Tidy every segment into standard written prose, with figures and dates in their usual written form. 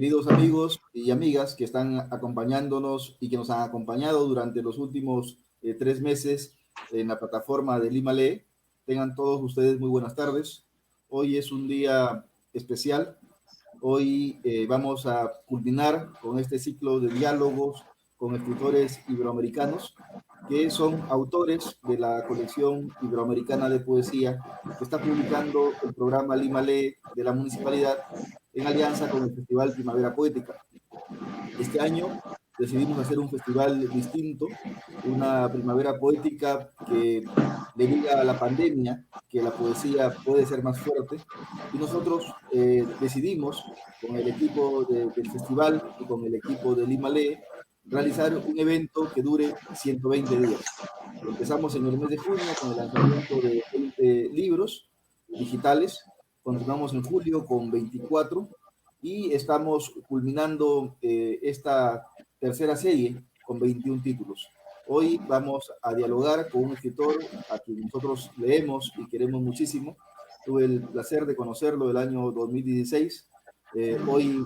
queridos amigos y amigas que están acompañándonos y que nos han acompañado durante los últimos 3 meses en la plataforma de Lima Lee. Tengan todos ustedes muy buenas tardes. Hoy es un día especial. Hoy vamos a culminar con este ciclo de diálogos con escritores iberoamericanos que son autores de la colección iberoamericana de poesía que está publicando el programa Lima Lee de la municipalidad en alianza con el Festival Primavera Poética. Este año decidimos hacer un festival distinto, una primavera poética que, debido a la pandemia, que la poesía puede ser más fuerte, y nosotros decidimos, con el equipo del festival y con el equipo de Lima Lee, realizar un evento que dure 120 días. Empezamos en el mes de junio con el lanzamiento de 20 libros digitales, continuamos en julio con 24 y estamos culminando esta tercera serie con 21 títulos. Hoy vamos a dialogar con un escritor a quien nosotros leemos y queremos muchísimo. Tuve el placer de conocerlo el año 2016. Hoy,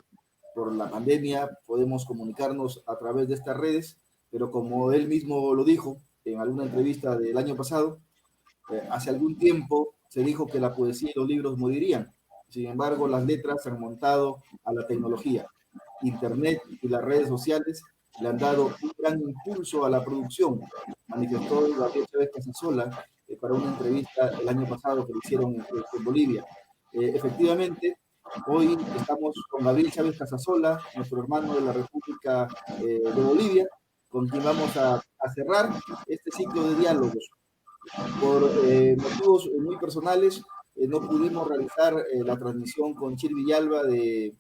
por la pandemia, podemos comunicarnos a través de estas redes, pero como él mismo lo dijo en alguna entrevista del año pasado, hace algún tiempo se dijo que la poesía y los libros morirían. Sin embargo, las letras se han montado a la tecnología. Internet y las redes sociales le han dado un gran impulso a la producción, manifestó Gabriel Chávez Casasola para una entrevista el año pasado que le hicieron en Bolivia. Efectivamente, hoy estamos con Gabriel Chávez Casasola, nuestro hermano de la República de Bolivia, con quien vamos a cerrar este ciclo de diálogos. Por motivos muy personales, no pudimos realizar la transmisión con Chir Villalba de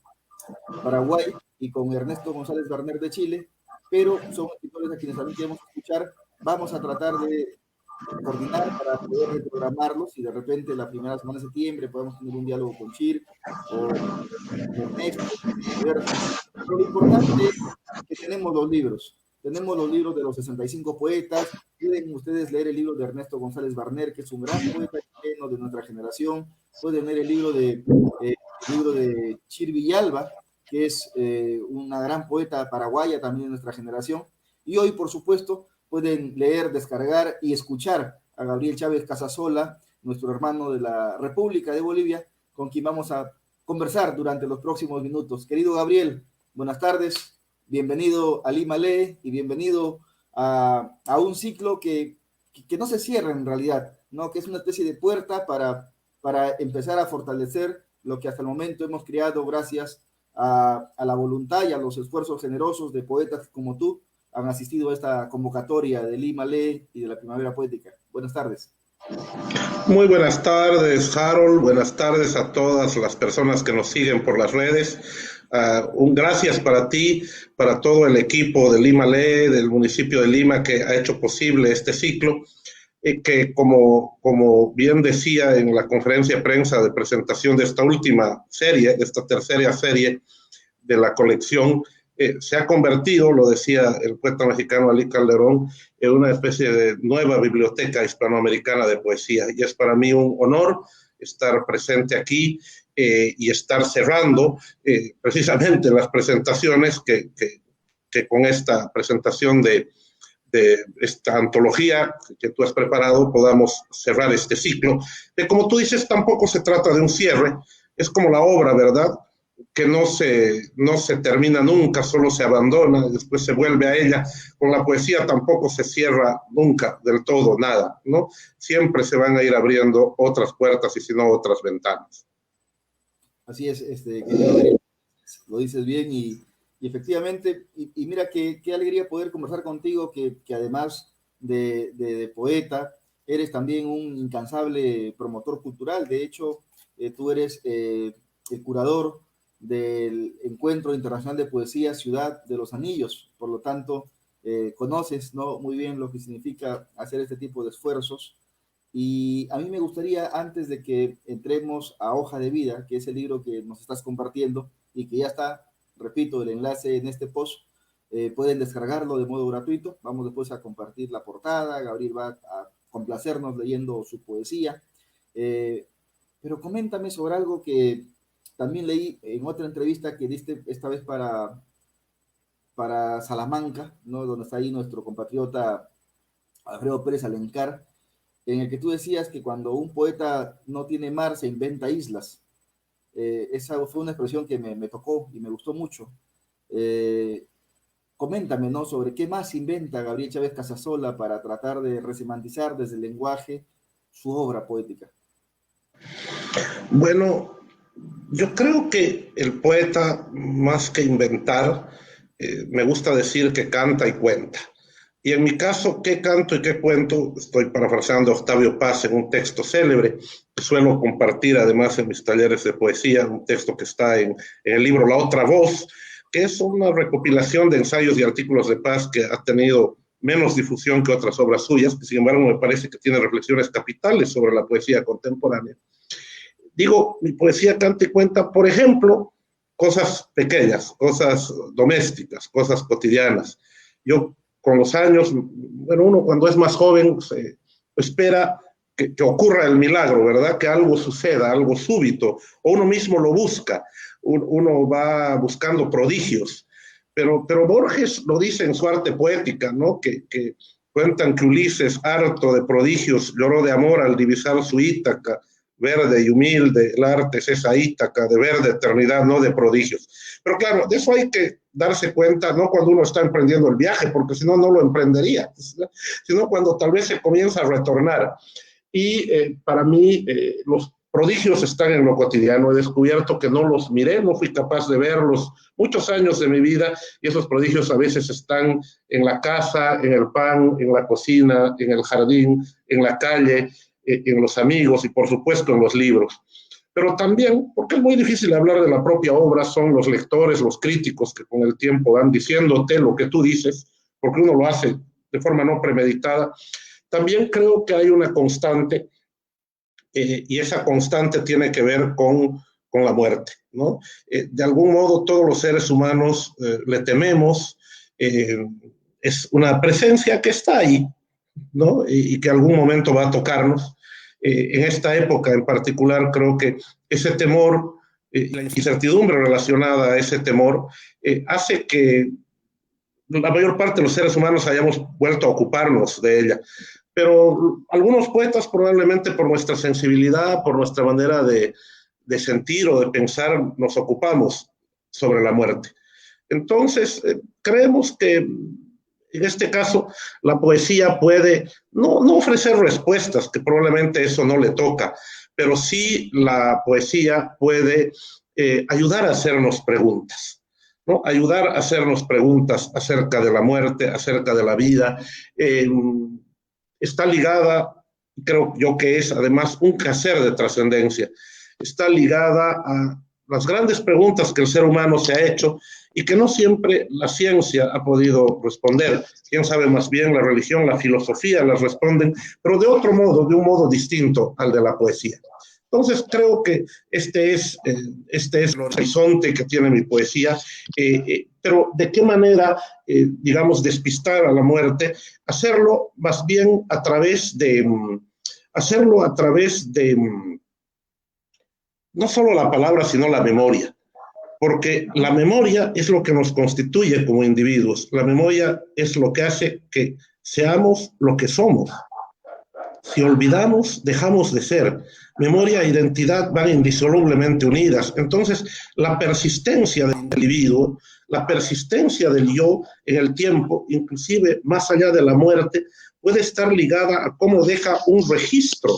Paraguay y con Ernesto González Barner de Chile, pero son escritores a quienes también queremos escuchar. Vamos a tratar de coordinar para poder reprogramarlos y de repente la primera semana de septiembre podemos tener un diálogo con Chir o con Ernesto, viceversa. Pero lo importante es que tenemos los libros de los 65 poetas, pueden ustedes leer el libro de Ernesto González Barner, que es un gran poeta chileno de nuestra generación, pueden leer el libro de Chir Villalba, que es una gran poeta paraguaya también de nuestra generación, y hoy, por supuesto, pueden leer, descargar y escuchar a Gabriel Chávez Casasola, nuestro hermano de la República de Bolivia, con quien vamos a conversar durante los próximos minutos. Querido Gabriel, buenas tardes, bienvenido a Lima Lee y bienvenido a un ciclo que no se cierra en realidad, ¿no? Que es una especie de puerta para empezar a fortalecer lo que hasta el momento hemos creado gracias a la voluntad y a los esfuerzos generosos de poetas como tú han asistido a esta convocatoria de Lima Lee y de la Primavera Poética. Buenas tardes. Muy buenas tardes, Harold. Buenas tardes a todas las personas que nos siguen por las redes. Un gracias para ti, para todo el equipo de Lima Lee, del municipio de Lima, que ha hecho posible este ciclo, que como bien decía en la conferencia de prensa de presentación de esta última serie, de esta tercera serie de la colección, se ha convertido, lo decía el poeta mexicano Alí Calderón, en una especie de nueva biblioteca hispanoamericana de poesía. Y es para mí un honor estar presente aquí y estar cerrando precisamente las presentaciones que con esta presentación de esta antología que tú has preparado podamos cerrar este ciclo. Como tú dices, tampoco se trata de un cierre, es como la obra, ¿verdad?, que no se termina nunca, solo se abandona, después se vuelve a ella. Con la poesía tampoco se cierra nunca del todo nada, ¿no? Siempre se van a ir abriendo otras puertas y si no otras ventanas. Así es, querido Adrián, lo dices bien y efectivamente, y mira qué alegría poder conversar contigo, que además de poeta, eres también un incansable promotor cultural. De hecho, tú eres el curador del Encuentro Internacional de Poesía Ciudad de los Anillos. Por lo tanto, conoces, ¿no?, muy bien lo que significa hacer este tipo de esfuerzos. Y a mí me gustaría, antes de que entremos a Hoja de Vida, que es el libro que nos estás compartiendo y que ya está, repito, el enlace en este post, pueden descargarlo de modo gratuito. Vamos después a compartir la portada, Gabriel va a complacernos leyendo su poesía. Pero coméntame sobre algo que también leí en otra entrevista que diste esta vez para Salamanca, ¿no? Donde está ahí nuestro compatriota Alfredo Pérez Alencar, en el que tú decías que cuando un poeta no tiene mar, se inventa islas. Esa fue una expresión que me tocó y me gustó mucho. Eh, Coméntame, ¿no? Sobre qué más inventa Gabriel Chávez Casasola para tratar de resemantizar desde el lenguaje su obra poética. Bueno, yo creo que el poeta, más que inventar, me gusta decir que canta y cuenta. Y en mi caso, ¿qué canto y qué cuento? Estoy parafraseando a Octavio Paz en un texto célebre que suelo compartir además en mis talleres de poesía, un texto que está en el libro La Otra Voz, que es una recopilación de ensayos y artículos de Paz que ha tenido menos difusión que otras obras suyas, que sin embargo me parece que tiene reflexiones capitales sobre la poesía contemporánea. Digo, mi poesía canta y cuenta, por ejemplo, cosas pequeñas, cosas domésticas, cosas cotidianas. Yo, con los años, bueno, uno cuando es más joven se espera que ocurra el milagro, ¿verdad? Que algo suceda, algo súbito, o uno mismo lo busca, uno va buscando prodigios. Pero Borges lo dice en su arte poética, ¿no? Que cuentan que Ulises, harto de prodigios, lloró de amor al divisar su Ítaca, verde y humilde, el arte es esa Ítaca de verde eternidad, no de prodigios. Pero claro, de eso hay que darse cuenta, no cuando uno está emprendiendo el viaje, porque si no, no lo emprendería, sino cuando tal vez se comienza a retornar. Y para mí, los prodigios están en lo cotidiano. He descubierto que no los miré, no fui capaz de verlos muchos años de mi vida, y esos prodigios a veces están en la casa, en el pan, en la cocina, en el jardín, en la calle, en los amigos y por supuesto en los libros. Pero también, porque es muy difícil hablar de la propia obra, son los lectores, los críticos que con el tiempo van diciéndote lo que tú dices, porque uno lo hace de forma no premeditada. También creo que hay una constante, y esa constante tiene que ver con la muerte, ¿no? De algún modo todos los seres humanos le tememos, es una presencia que está ahí, ¿no? Y que algún momento va a tocarnos. En esta época en particular creo que ese temor, la incertidumbre relacionada a ese temor, hace que la mayor parte de los seres humanos hayamos vuelto a ocuparnos de ella. Pero algunos poetas probablemente por nuestra sensibilidad, por nuestra manera de sentir o de pensar, nos ocupamos sobre la muerte. Entonces, creemos que en este caso la poesía puede no ofrecer respuestas, que probablemente eso no le toca, pero sí la poesía puede ayudar a hacernos preguntas, ¿no? Ayudar a hacernos preguntas acerca de la muerte, acerca de la vida. Está ligada, creo yo que es además un quehacer de trascendencia, está ligada a las grandes preguntas que el ser humano se ha hecho y que no siempre la ciencia ha podido responder. Quién sabe, más bien la religión, la filosofía las responden, pero de otro modo, de un modo distinto al de la poesía. Entonces creo que este es el horizonte que tiene mi poesía, pero ¿de qué manera, digamos, despistar a la muerte? Hacerlo más bien a través de no solo la palabra, sino la memoria. Porque la memoria es lo que nos constituye como individuos. La memoria es lo que hace que seamos lo que somos. Si olvidamos, dejamos de ser. Memoria e identidad van indisolublemente unidas. Entonces, la persistencia del individuo, la persistencia del yo en el tiempo, inclusive más allá de la muerte, puede estar ligada a cómo deja un registro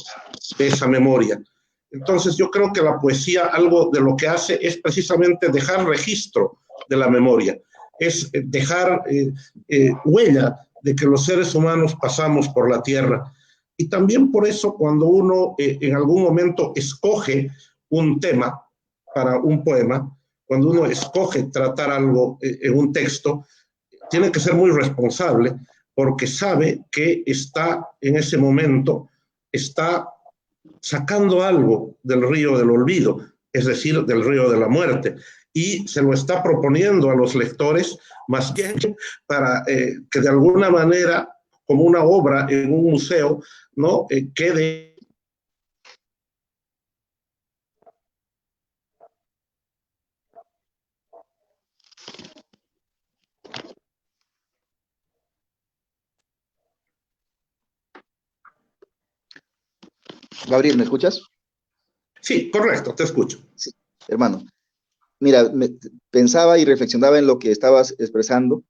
de esa memoria. Entonces, yo creo que la poesía, algo de lo que hace es precisamente dejar registro de la memoria, es dejar huella de que los seres humanos pasamos por la tierra. Y también por eso cuando uno en algún momento escoge un tema para un poema, cuando uno escoge tratar algo en un texto, tiene que ser muy responsable porque sabe que está en ese momento, está sacando algo del río del olvido, es decir, del río de la muerte, y se lo está proponiendo a los lectores más bien para que de alguna manera, como una obra en un museo, ¿no? Quede Gabriel, ¿me escuchas? Sí, correcto, te escucho. Sí, hermano. Mira, pensaba y reflexionaba en lo que estabas expresando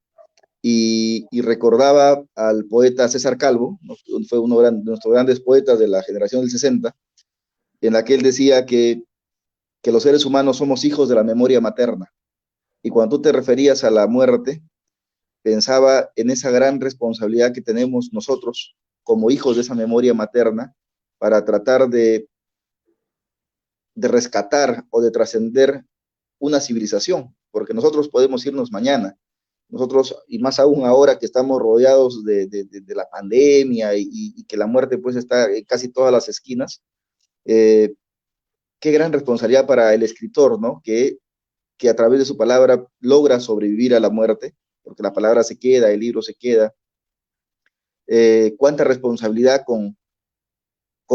y recordaba al poeta César Calvo, ¿no? Fue uno de nuestros grandes poetas de la generación del 60, en la que él decía que los seres humanos somos hijos de la memoria materna. Y cuando tú te referías a la muerte, pensaba en esa gran responsabilidad que tenemos nosotros como hijos de esa memoria materna para tratar de rescatar o de trascender una civilización, porque nosotros podemos irnos mañana, nosotros, y más aún ahora que estamos rodeados de la pandemia y que la muerte pues está en casi todas las esquinas, eh, qué gran responsabilidad para el escritor, ¿no? Que a través de su palabra logra sobrevivir a la muerte, porque la palabra se queda, el libro se queda. Cuánta responsabilidad con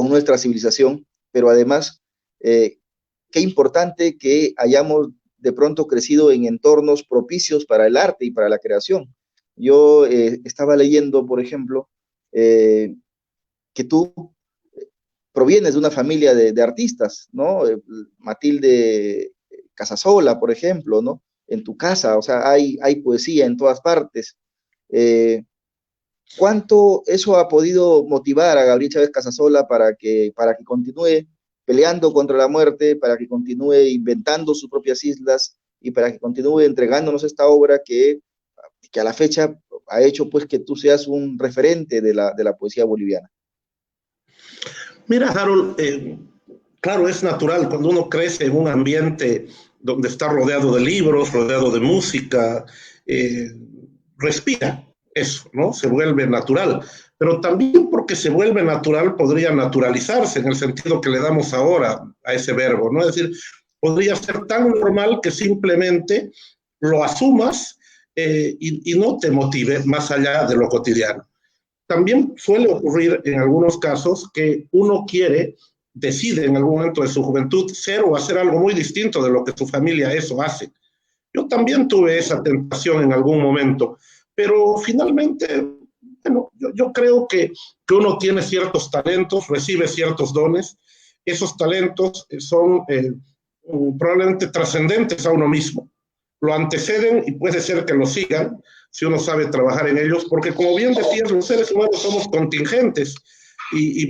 nuestra civilización, pero además, qué importante que hayamos de pronto crecido en entornos propicios para el arte y para la creación. Yo estaba leyendo, por ejemplo, que tú provienes de una familia de artistas, ¿no? Matilde Casasola, por ejemplo, ¿no? En tu casa, o sea, hay poesía en todas partes. Eh, ¿Cuánto eso ha podido motivar a Gabriel Chávez Casasola para que continúe peleando contra la muerte, para que continúe inventando sus propias islas y para que continúe entregándonos esta obra que a la fecha ha hecho pues que tú seas un referente de la poesía boliviana? Mira, Harold, claro, es natural cuando uno crece en un ambiente donde está rodeado de libros, rodeado de música, eh, respira eso, ¿no? Se vuelve natural. Pero también porque se vuelve natural podría naturalizarse en el sentido que le damos ahora a ese verbo, ¿no? Es decir, podría ser tan normal que simplemente lo asumas y no te motive más allá de lo cotidiano. También suele ocurrir en algunos casos que uno decide en algún momento de su juventud ser o hacer algo muy distinto de lo que su familia es o hace. Yo también tuve esa tentación en algún momento, pero finalmente, bueno, yo creo que uno tiene ciertos talentos, recibe ciertos dones, esos talentos son probablemente trascendentes a uno mismo, lo anteceden y puede ser que lo sigan si uno sabe trabajar en ellos, porque como bien decías, los seres humanos somos contingentes y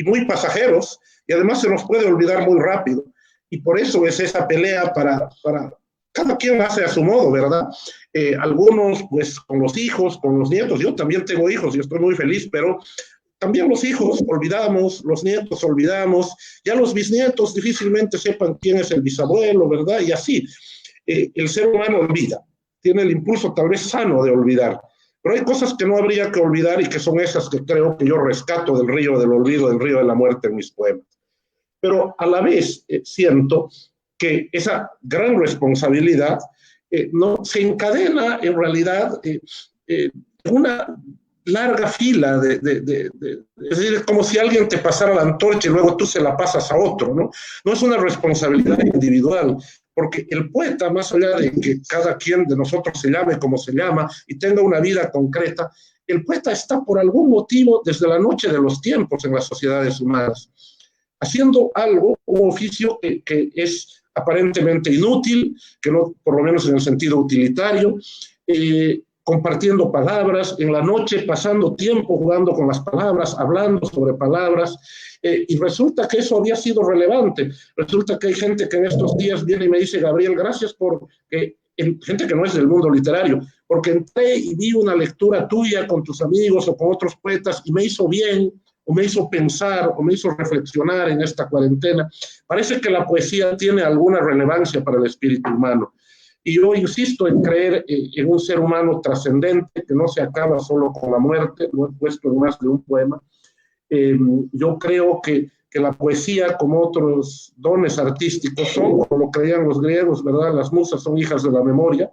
muy pasajeros, y además se nos puede olvidar muy rápido, y por eso es esa pelea para cada quien hace a su modo, ¿verdad? Algunos, pues, con los hijos, con los nietos. Yo también tengo hijos y estoy muy feliz, pero también los hijos olvidamos, los nietos olvidamos, ya los bisnietos difícilmente sepan quién es el bisabuelo, ¿verdad? Y así, el ser humano olvida, tiene el impulso tal vez sano de olvidar, pero hay cosas que no habría que olvidar y que son esas que creo que yo rescato del río del olvido, del río de la muerte en mis poemas. Pero a la vez siento que esa gran responsabilidad no se encadena en realidad una larga fila es decir, es como si alguien te pasara la antorcha y luego tú se la pasas a otro, ¿no? No es una responsabilidad individual, porque el poeta, más allá de que cada quien de nosotros se llame como se llama y tenga una vida concreta, el poeta está por algún motivo desde la noche de los tiempos en las sociedades humanas, haciendo algo, un oficio que es aparentemente inútil, que no, por lo menos en el sentido utilitario, compartiendo palabras, en la noche pasando tiempo jugando con las palabras, hablando sobre palabras, y resulta que eso había sido relevante. Resulta que hay gente que en estos días viene y me dice, Gabriel, gracias por gente que no es del mundo literario, porque entré y vi una lectura tuya con tus amigos o con otros poetas y me hizo bien, o me hizo pensar, o me hizo reflexionar en esta cuarentena. Parece que la poesía tiene alguna relevancia para el espíritu humano. Y yo insisto en creer en un ser humano trascendente que no se acaba solo con la muerte, lo he puesto en más de un poema. Yo creo que la poesía, como otros dones artísticos, son, como lo creían los griegos, ¿verdad? Las musas son hijas de la memoria.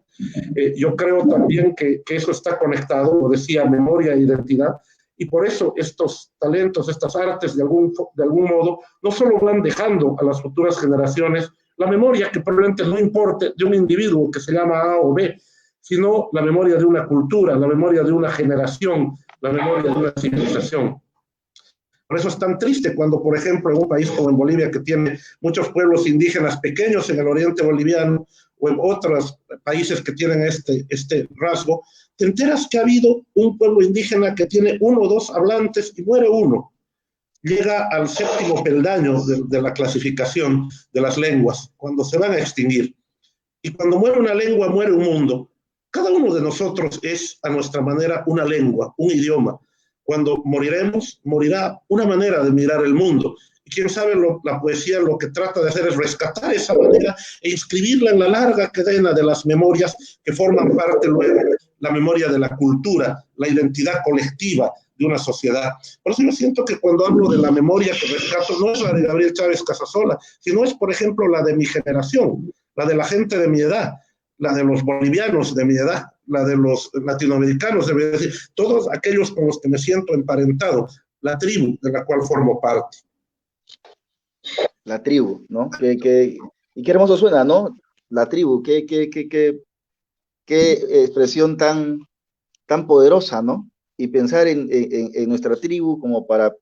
Yo creo también que eso está conectado, lo decía, memoria e identidad, y por eso estos talentos, estas artes, de algún modo, no solo van dejando a las futuras generaciones la memoria, que probablemente no importe, de un individuo que se llama A o B, sino la memoria de una cultura, la memoria de una generación, la memoria de una civilización. Por eso es tan triste cuando, por ejemplo, en un país como en Bolivia, que tiene muchos pueblos indígenas pequeños en el oriente boliviano, o en otros países que tienen este rasgo, te enteras que ha habido un pueblo indígena que tiene uno o dos hablantes y muere uno. Llega al séptimo peldaño de la clasificación de las lenguas, cuando se van a extinguir. Y cuando muere una lengua, muere un mundo. Cada uno de nosotros es, a nuestra manera, una lengua, un idioma. Cuando moriremos, morirá una manera de mirar el mundo. Y quién sabe, la poesía lo que trata de hacer es rescatar esa manera e inscribirla en la larga cadena de las memorias que forman parte luego, la memoria de la cultura, la identidad colectiva de una sociedad. Por eso yo siento que cuando hablo de la memoria que rescato, no es la de Gabriel Chávez Casasola, sino es, por ejemplo, la de mi generación, la de la gente de mi edad, la de los bolivianos de mi edad, la de los latinoamericanos, debería decir, todos aquellos con los que me siento emparentado, la tribu de la cual formo parte. La tribu, ¿no? Y qué hermoso suena, ¿no? La tribu, qué expresión tan poderosa, ¿no? Y pensar en nuestra tribu como para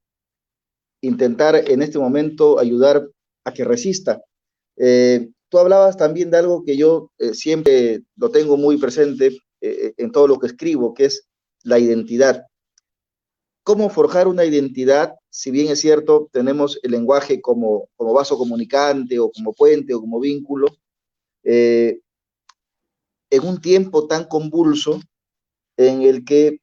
intentar en este momento ayudar a que resista. Tú hablabas también de algo que yo siempre lo tengo muy presente en todo lo que escribo, que es la identidad. ¿Cómo forjar una identidad? Si bien es cierto, tenemos el lenguaje como vaso comunicante o como puente o como vínculo, en un tiempo tan convulso en el que,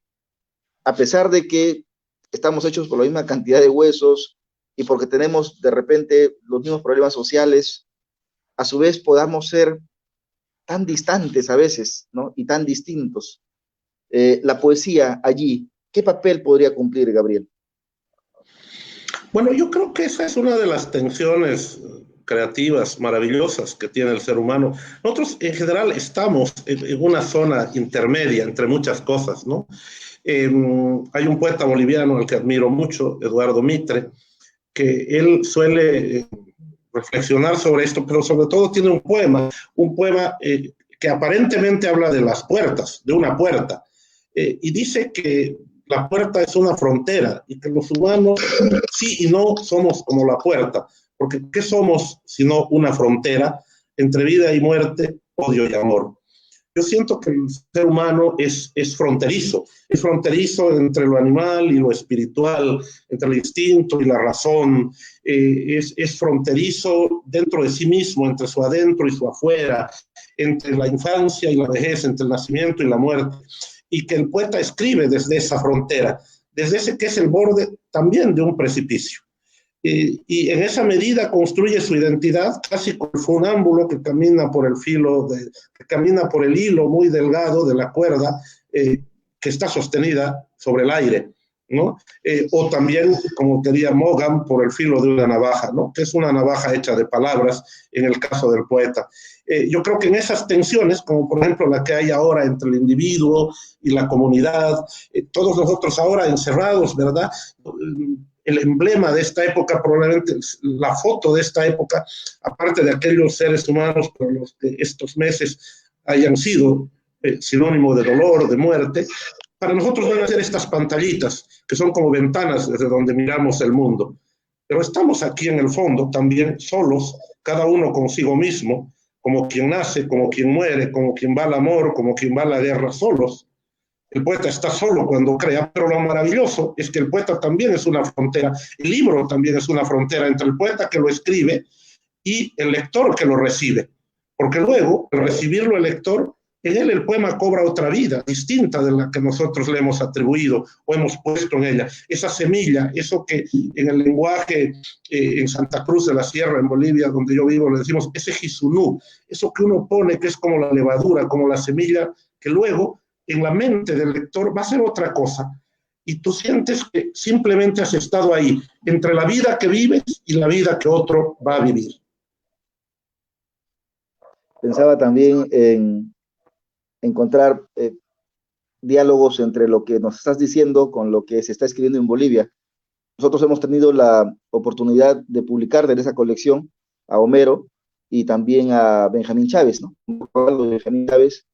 a pesar de que estamos hechos por la misma cantidad de huesos y porque tenemos de repente los mismos problemas sociales, a su vez podamos ser tan distantes a veces, ¿no? Y tan distintos. La poesía allí, ¿qué papel podría cumplir, Gabriel? Bueno, yo creo que esa es una de las tensiones creativas maravillosas que tiene el ser humano. Nosotros en general estamos en una zona intermedia entre muchas cosas, ¿no? Hay un poeta boliviano al que admiro mucho, Eduardo Mitre, que él suele reflexionar sobre esto, pero sobre todo tiene un poema que aparentemente habla de las puertas, de una puerta, y dice que la puerta es una frontera y que los humanos sí y no somos como la puerta, porque ¿qué somos sino una frontera entre vida y muerte, odio y amor? Yo siento que el ser humano es fronterizo entre lo animal y lo espiritual, entre el instinto y la razón, es fronterizo dentro de sí mismo, entre su adentro y su afuera, entre la infancia y la vejez, entre el nacimiento y la muerte, y que el poeta escribe desde esa frontera, desde ese que es el borde también de un precipicio. Y en esa medida construye su identidad casi como el funámbulo que camina por el que camina por el hilo muy delgado de la cuerda que está sostenida sobre el aire, ¿no? O también, como quería Morgan, por el filo de una navaja, ¿no? Que es una navaja hecha de palabras en el caso del poeta. Yo creo que en esas tensiones, como por ejemplo la que hay ahora entre el individuo y la comunidad, todos nosotros ahora encerrados, ¿verdad? El emblema de esta época, probablemente la foto de esta época, aparte de aquellos seres humanos por los que estos meses hayan sido sinónimo de dolor, de muerte, para nosotros van a ser estas pantallitas, que son como ventanas desde donde miramos el mundo. Pero estamos aquí en el fondo también solos, cada uno consigo mismo, como quien nace, como quien muere, como quien va al amor, como quien va a la guerra, solos. El poeta está solo cuando crea, pero lo maravilloso es que el poeta también es una frontera, el libro también es una frontera entre el poeta que lo escribe y el lector que lo recibe, porque luego, al recibirlo el lector, en él el poema cobra otra vida, distinta de la que nosotros le hemos atribuido o hemos puesto en ella. Esa semilla, eso que en el lenguaje en Santa Cruz de la Sierra, en Bolivia, donde yo vivo, le decimos ese jisunú, eso que uno pone que es como la levadura, como la semilla, que luego en la mente del lector va a ser otra cosa. Y tú sientes que simplemente has estado ahí, entre la vida que vives y la vida que otro va a vivir. Pensaba también en encontrar diálogos entre lo que nos estás diciendo con lo que se está escribiendo en Bolivia. Nosotros hemos tenido la oportunidad de publicar de esa colección a Homero y también a Benjamín Chávez, ¿no? Benjamín Chávez,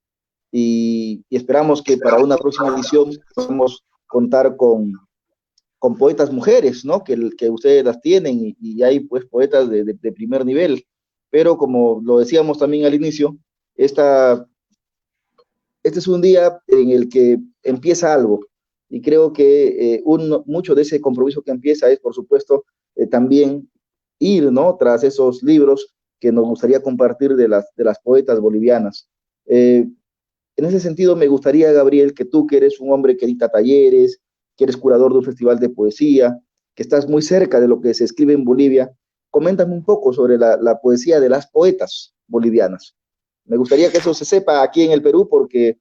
y esperamos que para una próxima edición podamos contar con con poetas mujeres, ¿no? Que ustedes las tienen y hay pues poetas de primer nivel, pero como lo decíamos también al inicio, este es un día en el que empieza algo y creo que mucho de ese compromiso que empieza es, por supuesto, también ir, ¿no? Tras esos libros que nos gustaría compartir de las poetas bolivianas. En ese sentido, me gustaría, Gabriel, que tú, que eres un hombre que dicta talleres, que eres curador de un festival de poesía, que estás muy cerca de lo que se escribe en Bolivia, coméntame un poco sobre la poesía de las poetas bolivianas. Me gustaría que eso se sepa aquí en el Perú porque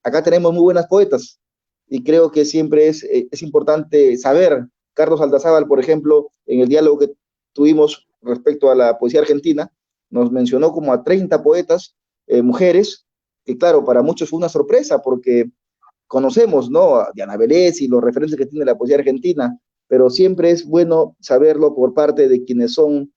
acá tenemos muy buenas poetas y creo que siempre es importante saber. Carlos Aldazábal, por ejemplo, en el diálogo que tuvimos respecto a la poesía argentina, nos mencionó como a 30 poetas mujeres, que claro, para muchos fue una sorpresa porque conocemos, ¿no? A Diana Vélez y los referentes que tiene la poesía argentina, pero siempre es bueno saberlo por parte de quienes son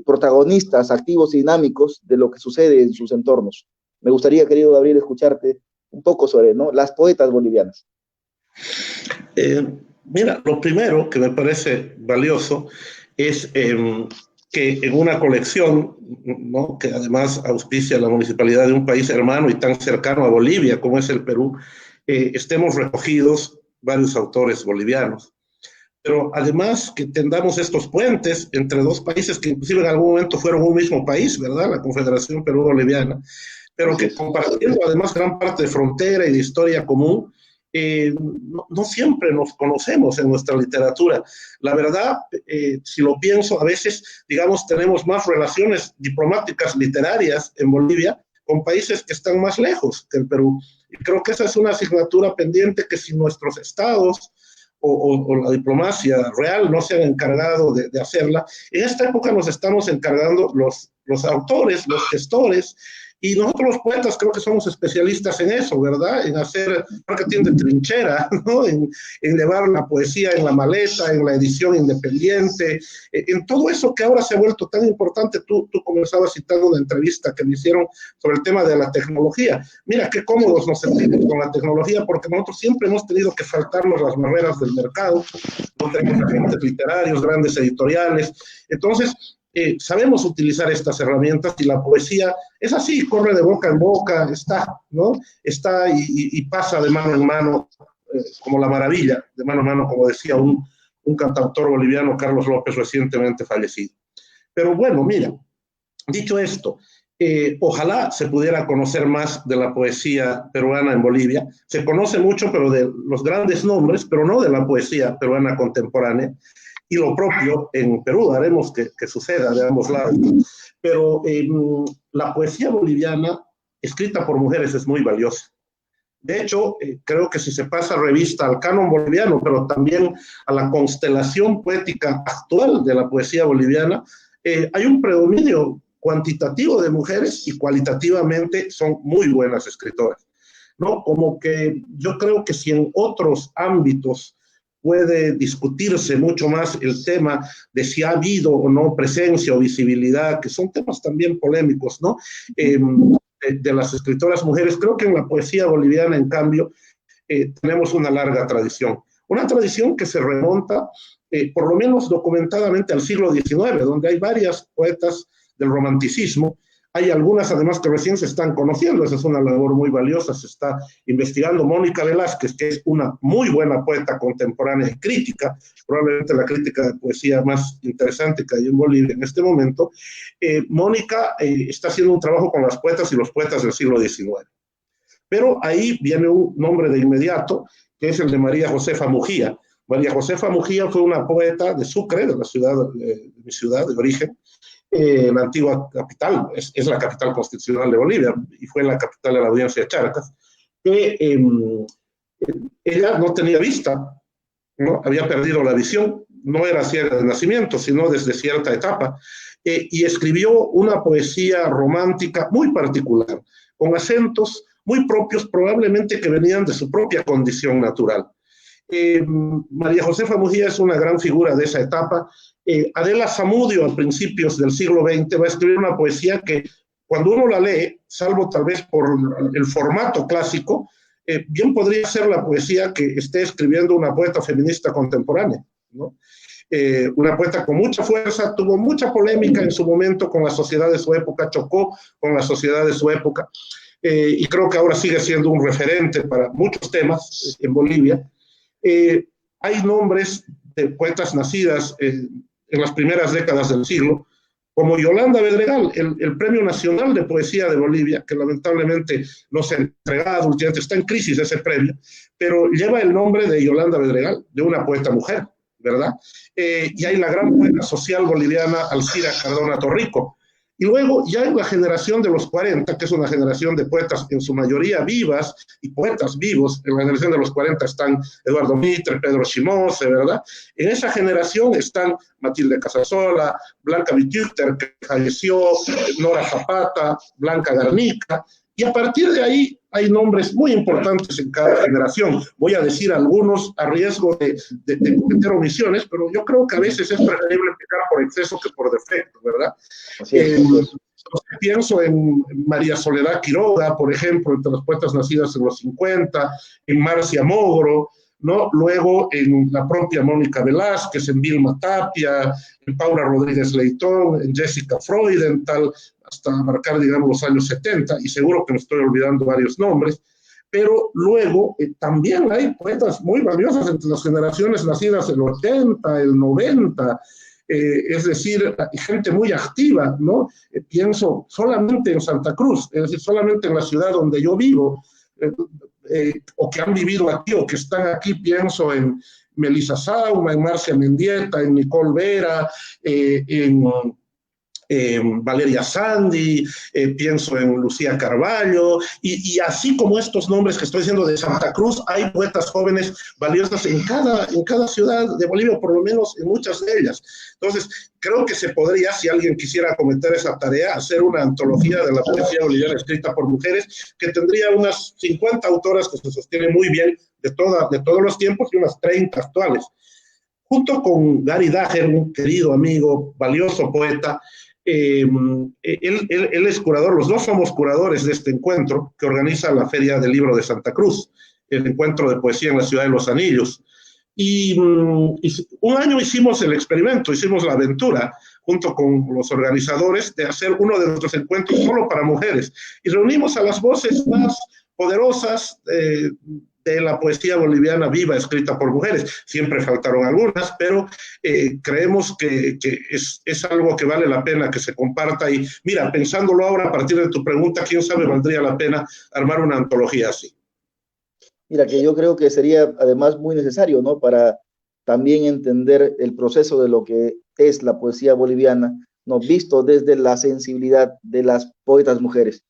protagonistas activos y dinámicos de lo que sucede en sus entornos. Me gustaría, querido Gabriel, escucharte un poco sobre, ¿no?, las poetas bolivianas. Mira, lo primero que me parece valioso es que en una colección, ¿no?, que además auspicia la municipalidad de un país hermano y tan cercano a Bolivia como es el Perú, estemos recogidos varios autores bolivianos. Pero además que tengamos estos puentes entre dos países que inclusive en algún momento fueron un mismo país, ¿verdad? La Confederación Perú-Boliviana, pero que compartiendo además gran parte de frontera y de historia común, no siempre nos conocemos en nuestra literatura. La verdad, si lo pienso, a veces, digamos, tenemos más relaciones diplomáticas literarias en Bolivia con países que están más lejos que el Perú. Y creo que esa es una asignatura pendiente que si nuestros estados o la diplomacia real no se han encargado de hacerla, en esta época nos estamos encargando los autores, los gestores, y nosotros los poetas creo que somos especialistas en eso, ¿verdad? En hacer marketing de trinchera, ¿no? En llevar la poesía en la maleta, en la edición independiente, en todo eso que ahora se ha vuelto tan importante. Tú comenzabas citando una entrevista que me hicieron sobre el tema de la tecnología. Mira qué cómodos nos sentimos con la tecnología, porque nosotros siempre hemos tenido que saltarnos las barreras del mercado, no tenemos agentes literarios, grandes editoriales. Entonces, sabemos utilizar estas herramientas y la poesía es así, corre de boca en boca, está, ¿no? Está y pasa de mano en mano, como la maravilla, de mano en mano, como decía un cantautor boliviano, Carlos López, recientemente fallecido. Pero bueno, mira, dicho esto, ojalá se pudiera conocer más de la poesía peruana en Bolivia. Se conoce mucho, pero de los grandes nombres, pero no de la poesía peruana contemporánea. Y lo propio en Perú, haremos que suceda de ambos lados. Pero la poesía boliviana, escrita por mujeres, es muy valiosa. De hecho, creo que si se pasa revista al canon boliviano, pero también a la constelación poética actual de la poesía boliviana, hay un predominio cuantitativo de mujeres y cualitativamente son muy buenas escritoras, ¿no? Como que yo creo que si en otros ámbitos puede discutirse mucho más el tema de si ha habido o no presencia o visibilidad, que son temas también polémicos, ¿no? De las escritoras mujeres. Creo que en la poesía boliviana, en cambio, tenemos una larga tradición. Una tradición que se remonta, por lo menos documentadamente, al siglo XIX, donde hay varias poetas del romanticismo. Hay algunas, además, que recién se están conociendo. Esa es una labor muy valiosa. Se está investigando Mónica Velázquez, que es una muy buena poeta contemporánea y crítica, probablemente la crítica de poesía más interesante que hay en Bolivia en este momento. Mónica está haciendo un trabajo con las poetas y los poetas del siglo XIX. Pero ahí viene un nombre de inmediato, que es el de María Josefa Mujía. María Josefa Mujía fue una poeta de Sucre, de mi ciudad de origen, la antigua capital, es la capital constitucional de Bolivia y fue la capital de la audiencia de Charcas, que ella no tenía vista, ¿no? Había perdido la visión, no era ciega de nacimiento, sino desde cierta etapa, y escribió una poesía romántica muy particular, con acentos muy propios, probablemente que venían de su propia condición natural. María Josefa Mujía es una gran figura de esa etapa. Adela Zamudio, a principios del siglo XX, va a escribir una poesía que, cuando uno la lee, salvo tal vez por el formato clásico, bien podría ser la poesía que esté escribiendo una poeta feminista contemporánea, ¿no? Una poeta con mucha fuerza, tuvo mucha polémica en su momento con la sociedad de su época, chocó con la sociedad de su época, y creo que ahora sigue siendo un referente para muchos temas en Bolivia. Hay nombres de poetas nacidas en las primeras décadas del siglo, como Yolanda Bedregal, el Premio Nacional de Poesía de Bolivia, que lamentablemente no se ha entregado últimamente, está en crisis ese premio, pero lleva el nombre de Yolanda Bedregal, de una poeta mujer, ¿verdad? Y hay la gran poeta social boliviana Alcira Cardona Torrico. Y luego ya en la generación de los 40, que es una generación de poetas en su mayoría vivas y poetas vivos, en la generación de los 40 están Eduardo Mitre, Pedro Chimose, ¿verdad? En esa generación están Matilde Casasola, Blanca Vitürter, que falleció, Nora Zapata, Blanca Garnica, y a partir de ahí hay nombres muy importantes en cada generación. Voy a decir algunos a riesgo de cometer omisiones, pero yo creo que a veces es preferible pecar por exceso que por defecto, ¿verdad? Así es, así es. Pienso en María Soledad Quiroga, por ejemplo, entre las poetas nacidas en los 50, en Marcia Mogro, ¿no? Luego en la propia Mónica Velázquez, en Vilma Tapia, en Paula Rodríguez Leitón, en Jessica Freudenthal, hasta abarcar, digamos, los años 70, y seguro que me estoy olvidando varios nombres, pero luego también hay poetas muy valiosas entre las generaciones nacidas en el 80, el 90, es decir, gente muy activa, ¿no? Pienso solamente en Santa Cruz, es decir, solamente en la ciudad donde yo vivo, o que han vivido aquí o que están aquí, pienso en Melissa Sauma, en Marcia Mendieta, en Nicole Vera, en Valeria Sandi, pienso en Lucía Carballo, y así como estos nombres que estoy diciendo de Santa Cruz, hay poetas jóvenes valiosas en cada ciudad de Bolivia, por lo menos en muchas de ellas. Entonces, creo que se podría, si alguien quisiera cometer esa tarea, hacer una antología de la poesía boliviana escrita por mujeres, que tendría unas 50 autoras que se sostienen muy bien de todos los tiempos y unas 30 actuales. Junto con Gary Dager, un querido amigo, valioso poeta, él es curador, los dos somos curadores de este encuentro que organiza la Feria del Libro de Santa Cruz, el encuentro de poesía en la ciudad de Los Anillos. Y un año hicimos el experimento, hicimos la aventura, junto con los organizadores, de hacer uno de nuestros encuentros solo para mujeres. Y reunimos a las voces más poderosas de la poesía boliviana viva escrita por mujeres. Siempre faltaron algunas, pero creemos que es algo que vale la pena que se comparta. Y mira, pensándolo ahora a partir de tu pregunta, quién sabe, valdría la pena armar una antología así. Mira, que yo creo que sería además muy necesario, ¿no? Para también entender el proceso de lo que es la poesía boliviana, ¿no? Visto desde la sensibilidad de las poetas mujeres.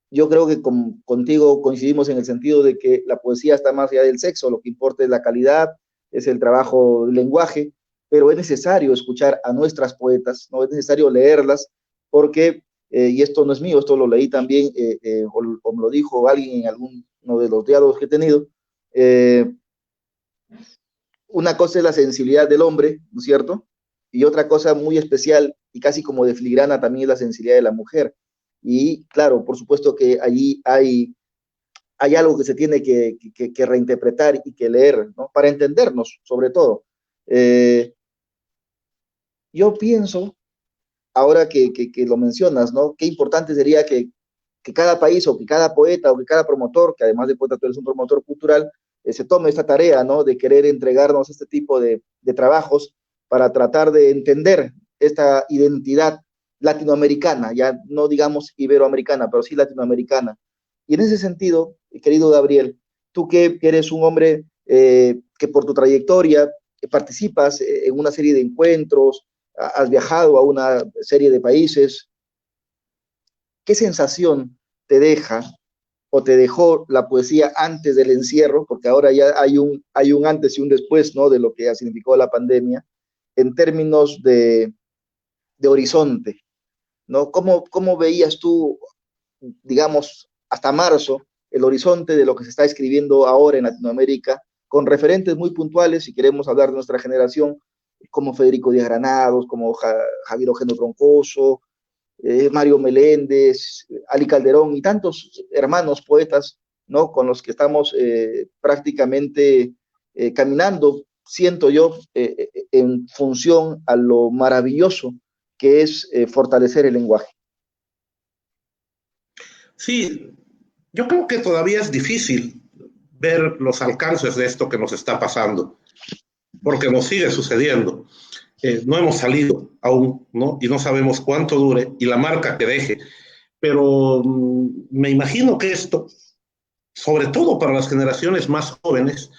Yo creo que contigo coincidimos en el sentido de que la poesía está más allá del sexo, lo que importa es la calidad, es el trabajo del lenguaje, pero es necesario escuchar a nuestras poetas, ¿no? Es necesario leerlas, porque, y esto no es mío, esto lo leí también, o me lo dijo alguien en alguno de los diálogos que he tenido, una cosa es la sensibilidad del hombre, ¿no es cierto? Y otra cosa muy especial y casi como de filigrana también es la sensibilidad de la mujer. Y claro, por supuesto que allí hay algo que se tiene que reinterpretar y que leer, ¿no? Para entendernos, sobre todo. Yo pienso, ahora que lo mencionas, ¿no? Qué importante sería que cada país o que cada poeta o que cada promotor, que además de poeta tú eres un promotor cultural, se tome esta tarea, ¿no? De querer entregarnos este tipo de trabajos para tratar de entender esta identidad latinoamericana, ya no digamos iberoamericana, pero sí latinoamericana. Y en ese sentido, querido Gabriel, tú que eres un hombre que por tu trayectoria participas en una serie de encuentros, has viajado a una serie de países, ¿qué sensación te deja o te dejó la poesía antes del encierro? Porque ahora ya hay un antes y un después, ¿no? De lo que ha significado la pandemia, en términos de horizonte, ¿no? ¿Cómo veías tú, digamos, hasta marzo, el horizonte de lo que se está escribiendo ahora en Latinoamérica, con referentes muy puntuales, si queremos hablar de nuestra generación, como Federico Díaz Granados, como Javier Eugenio Troncoso, Mario Meléndez, Ali Calderón y tantos hermanos poetas ¿no? Con los que estamos prácticamente caminando, siento yo, en función a lo maravilloso que es fortalecer el lenguaje. Sí, yo creo que todavía es difícil ver los alcances de esto que nos está pasando, porque nos sigue sucediendo. No hemos salido aún, ¿no? Y no sabemos cuánto dure y la marca que deje. Pero me imagino que esto, sobre todo para las generaciones más jóvenes,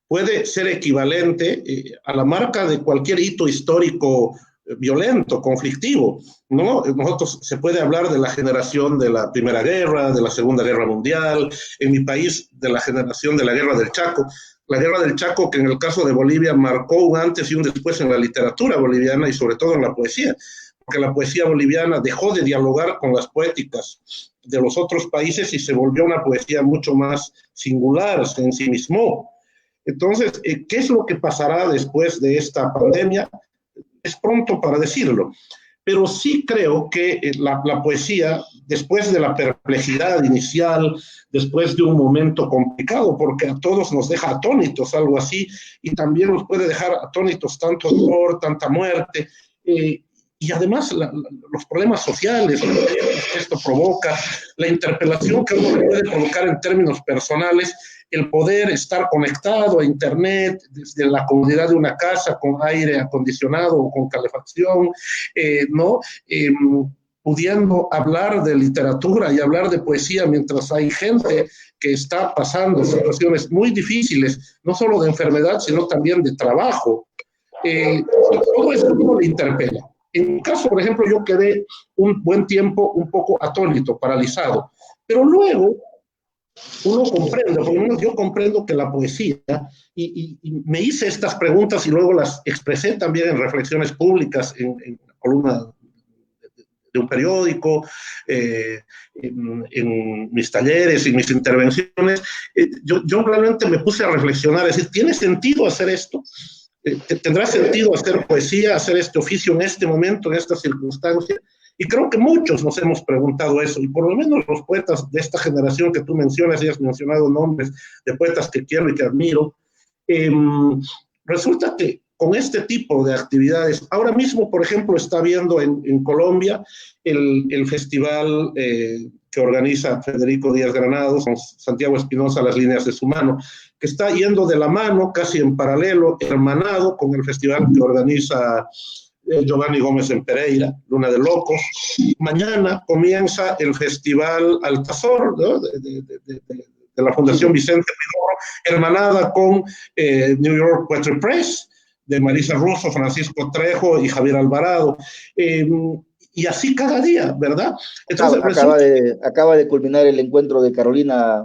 puede ser equivalente a la marca de cualquier hito histórico violento, conflictivo, ¿no? Nosotros se puede hablar de la generación de la Primera Guerra, de la Segunda Guerra Mundial, en mi país de la generación de la Guerra del Chaco. La Guerra del Chaco, que en el caso de Bolivia marcó un antes y un después en la literatura boliviana y sobre todo en la poesía, porque la poesía boliviana dejó de dialogar con las poéticas de los otros países y se volvió una poesía mucho más singular, se ensimismó. Entonces, ¿qué es lo que pasará después de esta pandemia? Es pronto para decirlo, pero sí creo que la poesía, después de la perplejidad inicial, después de un momento complicado, porque a todos nos deja atónitos algo así, y también nos puede dejar atónitos tanto dolor, tanta muerte, y además los problemas sociales que esto provoca, la interpelación que uno puede colocar en términos personales, el poder estar conectado a internet desde la comodidad de una casa con aire acondicionado o con calefacción, ¿no? Pudiendo hablar de literatura y hablar de poesía mientras hay gente que está pasando situaciones muy difíciles, no solo de enfermedad, sino también de trabajo. Todo esto uno le interpela. En mi caso, por ejemplo, yo quedé un buen tiempo un poco atónito, paralizado, pero luego uno comprende, por lo menos yo comprendo que la poesía, y me hice estas preguntas y luego las expresé también en reflexiones públicas, en la columna de un periódico, en mis talleres y mis intervenciones, yo realmente me puse a reflexionar, es decir, ¿tiene sentido hacer esto? ¿Tendrá sentido hacer poesía, hacer este oficio en este momento, en esta circunstancia? Y creo que muchos nos hemos preguntado eso, y por lo menos los poetas de esta generación que tú mencionas, y has mencionado nombres de poetas que quiero y que admiro, resulta que con este tipo de actividades, ahora mismo, por ejemplo, está habiendo en Colombia el festival que organiza Federico Díaz Granados con Santiago Espinosa, Las líneas de su mano, que está yendo de la mano, casi en paralelo, hermanado con el festival que organiza Giovanni Gómez en Pereira, Luna de Locos. Mañana comienza el festival Altazor, ¿no? de la Fundación Vicente Pidoro, hermanada con New York Poetry Press, de Marisa Russo, Francisco Trejo y Javier Alvarado. Y así cada día, ¿verdad? Entonces, acaba de culminar el encuentro de Carolina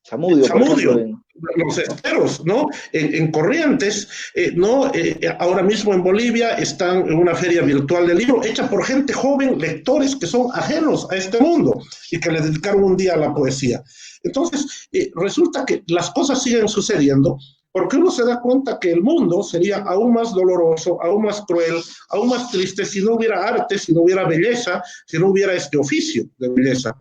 Zamudio, por ejemplo, los esteros, ¿no? En Corrientes, ¿no? Ahora mismo en Bolivia están en una feria virtual del libro hecha por gente joven, lectores que son ajenos a este mundo y que le dedicaron un día a la poesía. Entonces, resulta que las cosas siguen sucediendo porque uno se da cuenta que el mundo sería aún más doloroso, aún más cruel, aún más triste si no hubiera arte, si no hubiera belleza, si no hubiera este oficio de belleza,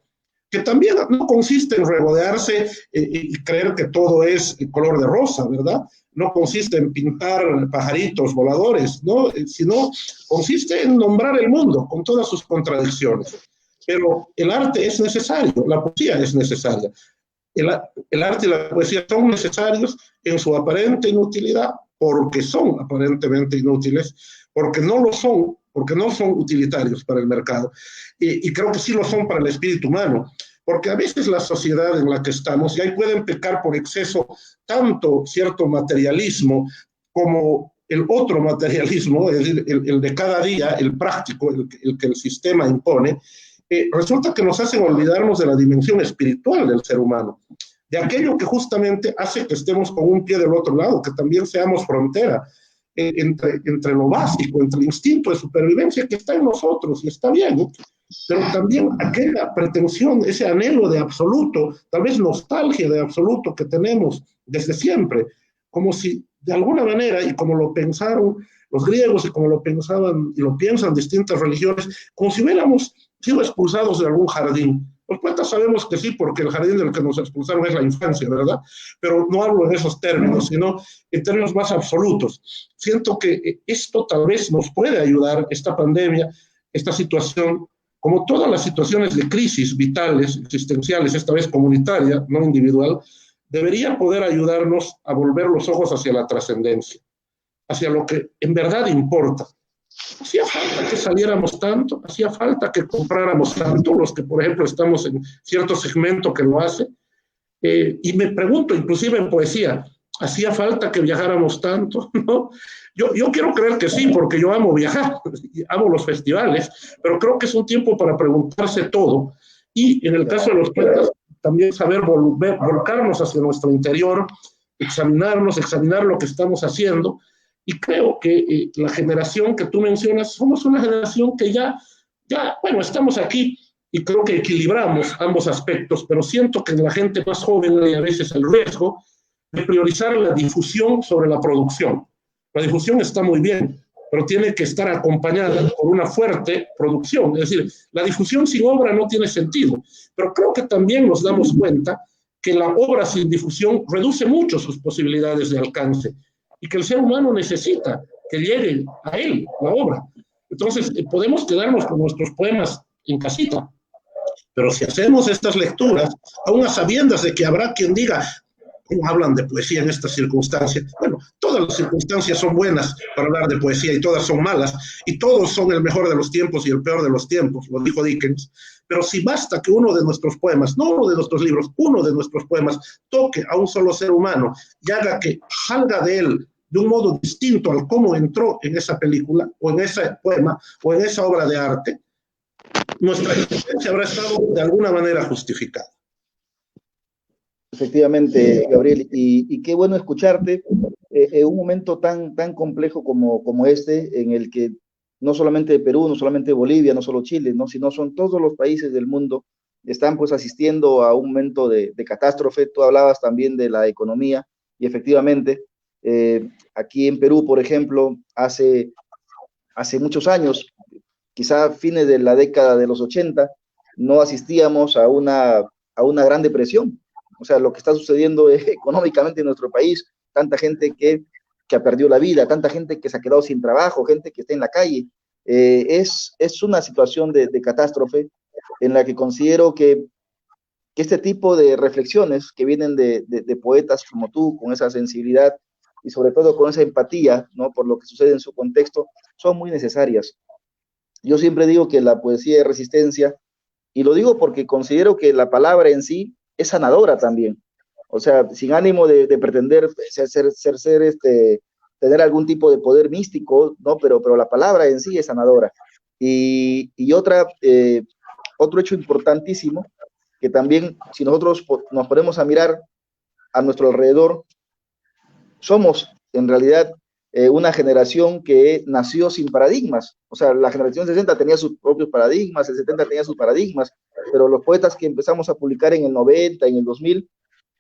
que también no consiste en regodearse y creer que todo es color de rosa, ¿verdad? No consiste en pintar pajaritos voladores, ¿no? Sino consiste en nombrar el mundo con todas sus contradicciones. Pero el arte es necesario, la poesía es necesaria. El arte y la poesía son necesarios en su aparente inutilidad, porque son aparentemente inútiles, porque no lo son, porque no son utilitarios para el mercado. Y creo que sí lo son para el espíritu humano, porque a veces la sociedad en la que estamos, y ahí pueden pecar por exceso tanto cierto materialismo como el otro materialismo, es decir, el de cada día, el práctico, el que el sistema impone, resulta que nos hacen olvidarnos de la dimensión espiritual del ser humano, de aquello que justamente hace que estemos con un pie del otro lado, que también seamos frontera entre lo básico, entre el instinto de supervivencia que está en nosotros, y está bien, ¿no? Pero también aquella pretensión, ese anhelo de absoluto, tal vez nostalgia de absoluto que tenemos desde siempre, como si de alguna manera, y como lo pensaron los griegos y como lo pensaban y lo piensan distintas religiones, como si hubiéramos sido expulsados de algún jardín Los poetas sabemos que sí, porque el jardín del que nos expulsaron es la infancia, ¿verdad? Pero no hablo en esos términos, sino en términos más absolutos. Siento que esto tal vez nos puede ayudar, esta pandemia, esta situación, como todas las situaciones de crisis vitales, existenciales, esta vez comunitaria, no individual, debería poder ayudarnos a volver los ojos hacia la trascendencia, hacia lo que en verdad importa. Hacía falta que saliéramos tanto, hacía falta que compráramos tanto, los que, por ejemplo, estamos en cierto segmento que lo hace. Y me pregunto, inclusive en poesía, ¿hacía falta que viajáramos tanto? ¿No? Yo quiero creer que sí, porque yo amo viajar, amo los festivales, pero creo que es un tiempo para preguntarse todo. Y en el caso de los poetas, también saber volcarnos hacia nuestro interior, examinarnos, examinar lo que estamos haciendo. Y creo que la generación que tú mencionas, somos una generación que bueno, estamos aquí y creo que equilibramos ambos aspectos, pero siento que la gente más joven hay a veces el riesgo de priorizar la difusión sobre la producción. La difusión está muy bien, pero tiene que estar acompañada por una fuerte producción. Es decir, la difusión sin obra no tiene sentido, pero creo que también nos damos cuenta que la obra sin difusión reduce mucho sus posibilidades de alcance y que el ser humano necesita que llegue a él la obra. Entonces, podemos quedarnos con nuestros poemas en casita, pero si hacemos estas lecturas, aún a sabiendas de que habrá quien diga, ¿cómo hablan de poesía en estas circunstancias? Bueno, todas las circunstancias son buenas para hablar de poesía y todas son malas, y todos son el mejor de los tiempos y el peor de los tiempos, lo dijo Dickens. Pero si basta que uno de nuestros poemas, no uno de nuestros libros, uno de nuestros poemas toque a un solo ser humano y haga que salga de él de un modo distinto al cómo entró en esa película, o en ese poema, o en esa obra de arte, nuestra existencia habrá estado de alguna manera justificada. Efectivamente, Gabriel, y qué bueno escucharte en un momento tan complejo como este, en el que no solamente Perú, no solamente Bolivia, no solo Chile, ¿no? Sino son todos los países del mundo, están pues asistiendo a un momento de catástrofe. Tú hablabas también de la economía, y efectivamente, aquí en Perú, por ejemplo, hace muchos años, quizá fines de la década de los 80, no asistíamos a una gran depresión. O sea, lo que está sucediendo económicamente en nuestro país, tanta gente que ha perdido la vida, tanta gente que se ha quedado sin trabajo, gente que está en la calle, es una situación de catástrofe en la que considero que este tipo de reflexiones que vienen de poetas como tú, con esa sensibilidad y sobre todo con esa empatía, ¿no?, por lo que sucede en su contexto, son muy necesarias. Yo siempre digo que la poesía de resistencia, y lo digo porque considero que la palabra en sí es sanadora también. O sea, sin ánimo de pretender tener algún tipo de poder místico, ¿no? Pero la palabra en sí es sanadora. Y otro hecho importantísimo, que también si nosotros nos ponemos a mirar a nuestro alrededor, somos en realidad una generación que nació sin paradigmas. O sea, la generación 60 tenía sus propios paradigmas, el 70 tenía sus paradigmas, pero los poetas que empezamos a publicar en el 90, en el 2000,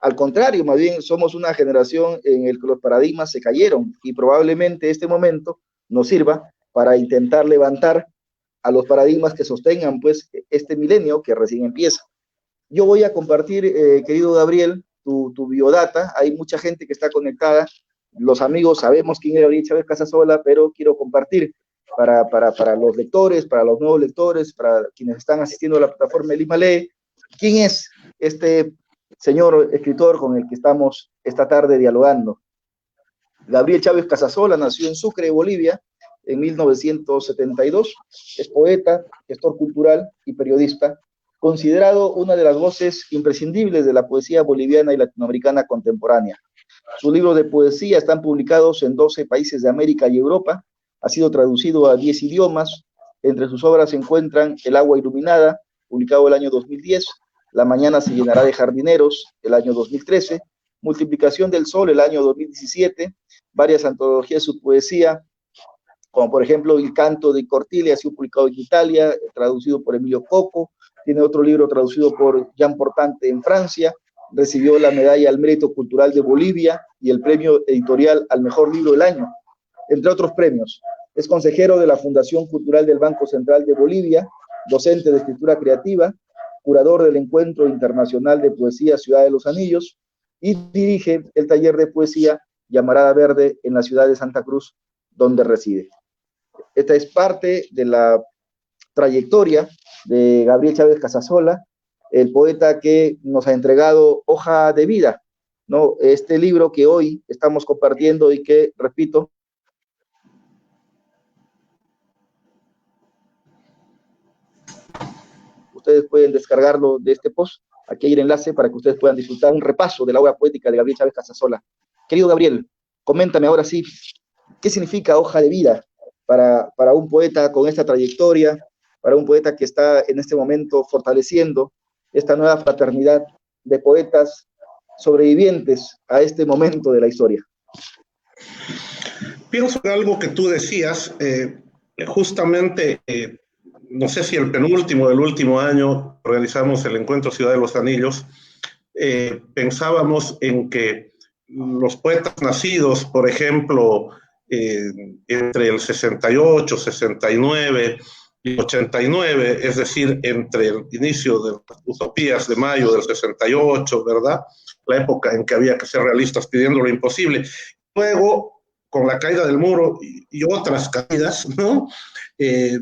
al contrario, más bien somos una generación en la que los paradigmas se cayeron, y probablemente este momento nos sirva para intentar levantar a los paradigmas que sostengan pues este milenio que recién empieza. Yo voy a compartir, querido Gabriel, tu biodata. Hay mucha gente que está conectada. Los amigos sabemos quién es Gabriel Chávez Casasola, pero quiero compartir para los lectores, para los nuevos lectores, para quienes están asistiendo a la plataforma de Lima Lee, quién es este señor escritor con el que estamos esta tarde dialogando. Gabriel Chávez Casasola nació en Sucre, Bolivia, en 1972. Es poeta, gestor cultural y periodista, considerado una de las voces imprescindibles de la poesía boliviana y latinoamericana contemporánea. Sus libros de poesía están publicados en 12 países de América y Europa, ha sido traducido a 10 idiomas. Entre sus obras se encuentran El agua iluminada, publicado el año 2010, La mañana se llenará de jardineros, el año 2013, Multiplicación del sol, el año 2017, varias antologías de su poesía, como por ejemplo Il canto di Cortile, ha sido publicado en Italia, traducido por Emilio Coco. Tiene otro libro traducido por Jean Portante en Francia. Recibió la medalla al mérito cultural de Bolivia y el premio editorial al mejor libro del año, entre otros premios. Es consejero de la Fundación Cultural del Banco Central de Bolivia, docente de escritura creativa, curador del Encuentro Internacional de Poesía Ciudad de los Anillos y dirige el taller de poesía Llamarada Verde en la ciudad de Santa Cruz, donde reside. Esta es parte de la trayectoria de Gabriel Chávez Casasola, el poeta que nos ha entregado Hoja de Vida, ¿no? Este libro que hoy estamos compartiendo y que, repito, ustedes pueden descargarlo de este post. Aquí hay el enlace para que ustedes puedan disfrutar un repaso de la obra poética de Gabriel Chávez Casasola. Querido Gabriel, coméntame ahora sí, ¿qué significa Hoja de Vida para un poeta con esta trayectoria, para un poeta que está en este momento fortaleciendo esta nueva fraternidad de poetas sobrevivientes a este momento de la historia? Pienso en algo que tú decías, justamente, no sé si el penúltimo del último año realizamos el Encuentro Ciudad de los Anillos, pensábamos en que los poetas nacidos, por ejemplo, entre el 68, 69 y 89, es decir, entre el inicio de las utopías de mayo del 68, ¿verdad? La época en que había que ser realistas pidiendo lo imposible. Luego, con la caída del muro y otras caídas, ¿no?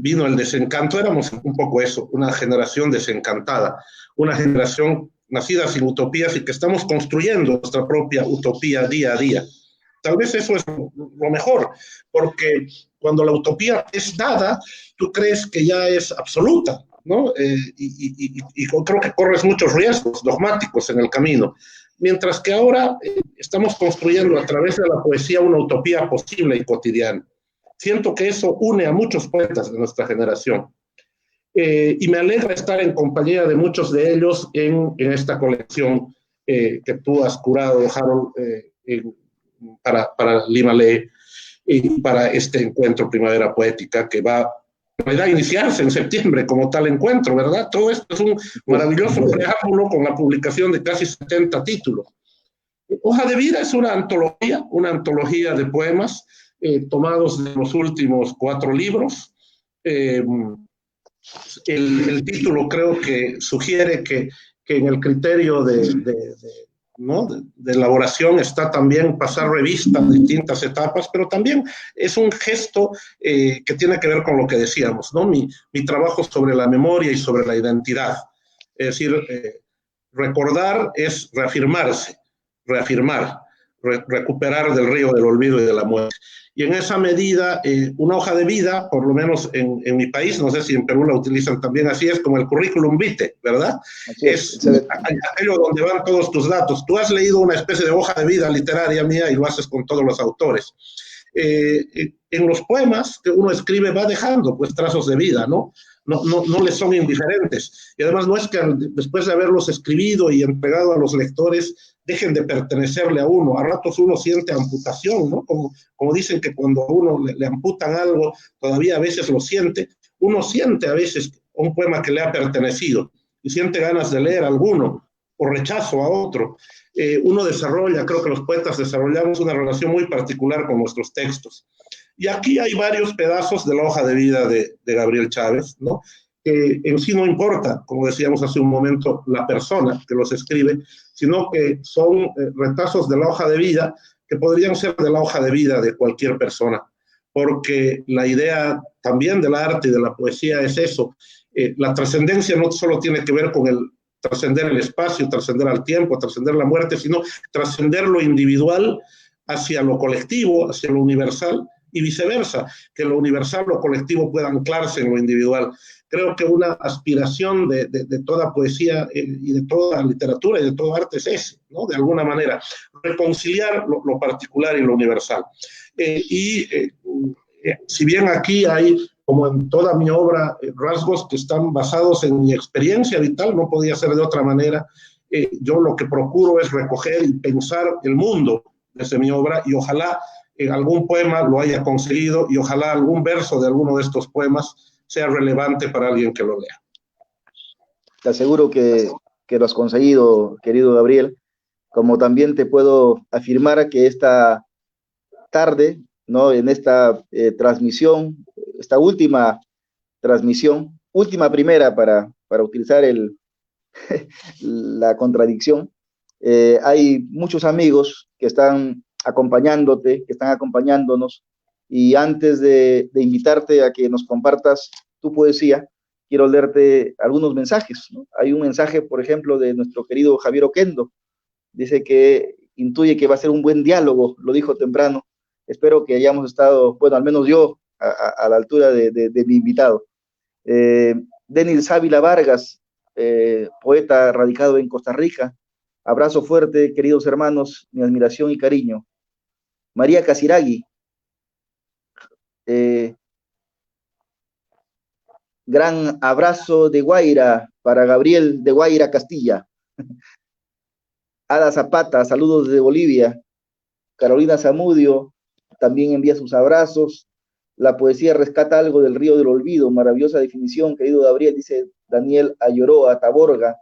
Vino el desencanto. Éramos un poco eso, una generación desencantada, una generación nacida sin utopías y que estamos construyendo nuestra propia utopía día a día. Tal vez eso es lo mejor, porque cuando la utopía es dada, tú crees que ya es absoluta, ¿no? Y creo que corres muchos riesgos dogmáticos en el camino. Mientras que ahora estamos construyendo a través de la poesía una utopía posible y cotidiana. Siento que eso une a muchos poetas de nuestra generación. Y me alegra estar en compañía de muchos de ellos en esta colección que tú has curado, Harold, para Lima Lee y para este encuentro Primavera Poética que va a iniciarse en septiembre como tal encuentro, ¿verdad? Todo esto es un maravilloso preámbulo con la publicación de casi 70 títulos. Hoja de Vida es una antología de poemas tomados de los últimos 4 libros. El título creo que sugiere que en el criterio ¿no? de elaboración está también pasar revista a distintas etapas, pero también es un gesto que tiene que ver con lo que decíamos, ¿no? Mi trabajo sobre la memoria y sobre la identidad. Es decir, recordar es reafirmarse, recuperar del río del olvido y de la muerte. Y en esa medida, una hoja de vida, por lo menos en mi país, no sé si en Perú la utilizan también así, es como el currículum vitae, ¿verdad? Es aquello donde van todos tus datos. Tú has leído una especie de hoja de vida literaria mía y lo haces con todos los autores. En los poemas que uno escribe va dejando pues trazos de vida, ¿no? No les son indiferentes. Y además no es que después de haberlos escribido y entregado a los lectores dejen de pertenecerle a uno. A ratos uno siente amputación, ¿no? Como dicen que cuando a uno le amputan algo, todavía a veces lo siente. Uno siente a veces un poema que le ha pertenecido y siente ganas de leer alguno o rechazo a otro. Uno desarrolla, creo que los poetas desarrollamos una relación muy particular con nuestros textos. Y aquí hay varios pedazos de la hoja de vida de Gabriel Chávez, ¿no? Que en sí no importa, como decíamos hace un momento, la persona que los escribe, sino que son retazos de la hoja de vida que podrían ser de la hoja de vida de cualquier persona, porque la idea también del arte y de la poesía es eso. La trascendencia no solo tiene que ver con el trascender el espacio, trascender al tiempo, trascender la muerte, sino trascender lo individual hacia lo colectivo, hacia lo universal, y viceversa, que lo universal, lo colectivo pueda anclarse en lo individual. Creo que una aspiración de toda poesía y de toda literatura y de todo arte es ese, ¿no? De alguna manera, reconciliar lo particular y lo universal. Si bien aquí hay, como en toda mi obra, rasgos que están basados en mi experiencia vital, no podía ser de otra manera, yo lo que procuro es recoger y pensar el mundo desde mi obra y ojalá en algún poema lo haya conseguido y ojalá algún verso de alguno de estos poemas sea relevante para alguien que lo lea. Te aseguro que lo has conseguido, querido Gabriel, como también te puedo afirmar que esta tarde, ¿no? En esta transmisión, esta última transmisión, última primera para utilizar el la contradicción. Hay muchos amigos que están acompañándote, que están acompañándonos, y antes de invitarte a que nos compartas tu poesía, quiero leerte algunos mensajes, ¿no? Hay un mensaje, por ejemplo, de nuestro querido Javier Oquendo. Dice que intuye que va a ser un buen diálogo, lo dijo temprano. Espero que hayamos estado, bueno, al menos yo, a la altura de mi invitado. Denis Ávila Vargas, poeta radicado en Costa Rica. Abrazo fuerte, queridos hermanos, mi admiración y cariño. María Casiragui, gran abrazo de Guaira para Gabriel de Guaira Castilla. Ada Zapata, saludos desde Bolivia. Carolina Zamudio también envía sus abrazos. La poesía rescata algo del río del olvido. Maravillosa definición, querido Gabriel, dice Daniel Ayoroa Taborga.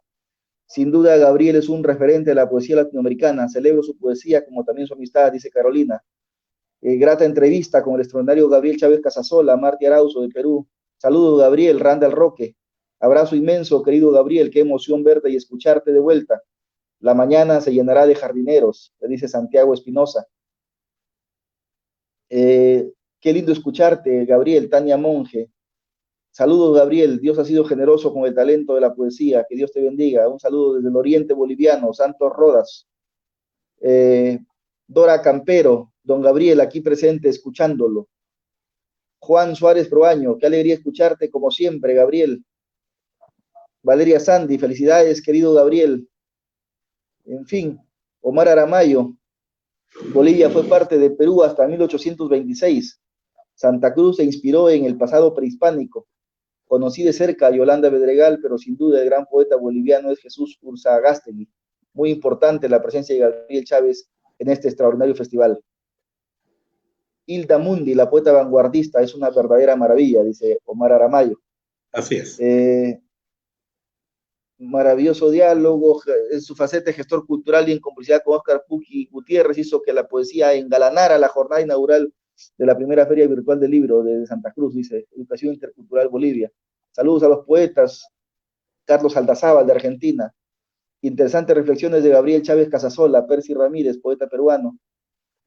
Sin duda, Gabriel es un referente de la poesía latinoamericana. Celebro su poesía como también su amistad, dice Carolina. Grata entrevista con el extraordinario Gabriel Chávez Casasola, Marti Arauzo de Perú. Saludos, Gabriel, Randall Roque. Abrazo inmenso, querido Gabriel. Qué emoción verte y escucharte de vuelta. La mañana se llenará de jardineros, le dice Santiago Espinosa. Qué lindo escucharte, Gabriel. Tania Monge. Saludos, Gabriel. Dios ha sido generoso con el talento de la poesía. Que Dios te bendiga. Un saludo desde el oriente boliviano, Santos Rodas. Dora Campero, don Gabriel, aquí presente, escuchándolo. Juan Suárez Proaño, qué alegría escucharte como siempre, Gabriel. Valeria Sandy, felicidades, querido Gabriel. En fin, Omar Aramayo, Bolivia fue parte de Perú hasta 1826. Santa Cruz se inspiró en el pasado prehispánico. Conocí de cerca a Yolanda Bedregal, pero sin duda el gran poeta boliviano es Jesús Urzágastegui. Muy importante la presencia de Gabriel Chávez en este extraordinario festival. Hilda Mundi, la poeta vanguardista, es una verdadera maravilla, dice Omar Aramayo. Así es. Maravilloso diálogo, en su faceta de gestor cultural y en complicidad con Óscar Pucci Gutiérrez hizo que la poesía engalanara la jornada inaugural de la primera Feria Virtual del Libro de Santa Cruz, dice Educación Intercultural Bolivia. Saludos a los poetas, Carlos Aldazábal de Argentina. Interesantes reflexiones de Gabriel Chávez Casasola, Percy Ramírez, poeta peruano.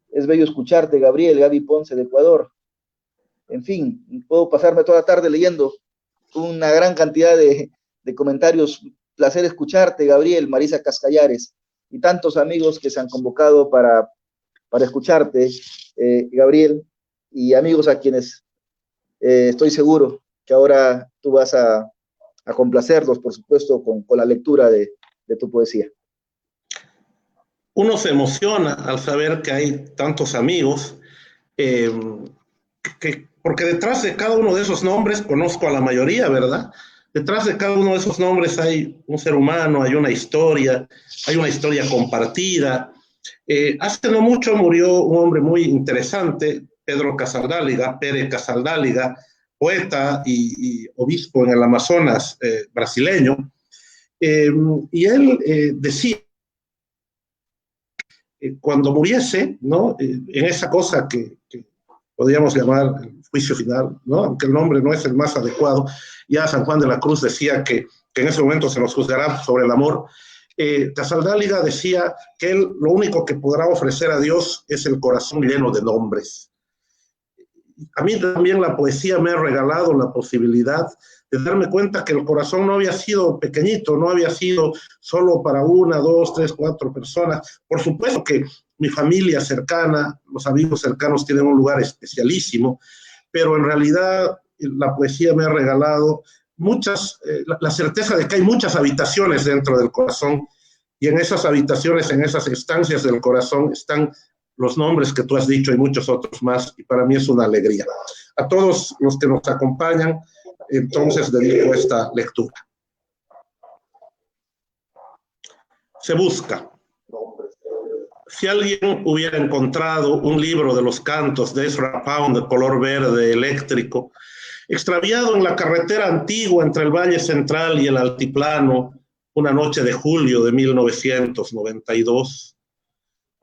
Es bello escucharte, Gabriel, Gaby Ponce de Ecuador. En fin, puedo pasarme toda la tarde leyendo una gran cantidad de comentarios. Placer escucharte, Gabriel, Marisa Cascallares, y tantos amigos que se han convocado para escucharte, Gabriel, y amigos a quienes estoy seguro que ahora tú vas a complacerlos, por supuesto, con la lectura de tu poesía. Uno se emociona al saber que hay tantos amigos, porque detrás de cada uno de esos nombres conozco a la mayoría, ¿verdad? Detrás de cada uno de esos nombres hay un ser humano, hay una historia compartida. Hace no mucho murió un hombre muy interesante, Pedro Casaldáliga, Pere Casaldáliga, poeta y obispo en el Amazonas brasileño, y él decía cuando muriese, ¿no? En esa cosa que podríamos llamar el juicio final, ¿no? Aunque el nombre no es el más adecuado, ya San Juan de la Cruz decía que en ese momento se nos juzgará sobre el amor. Casaldáliga decía que él lo único que podrá ofrecer a Dios es el corazón lleno de nombres. A mí también la poesía me ha regalado la posibilidad de darme cuenta que el corazón no había sido pequeñito, no había sido solo para 1, 2, 3, 4 personas. Por supuesto que mi familia cercana, los amigos cercanos tienen un lugar especialísimo, pero en realidad la poesía me ha regalado la certeza de que hay muchas habitaciones dentro del corazón, y en esas habitaciones, en esas estancias del corazón están los nombres que tú has dicho y muchos otros más, y para mí es una alegría. A todos los que nos acompañan, entonces dedico esta lectura. Se busca. Si alguien hubiera encontrado un libro de los cantos de Ezra Pound de color verde eléctrico, extraviado en la carretera antigua entre el Valle Central y el Altiplano, una noche de julio de 1992,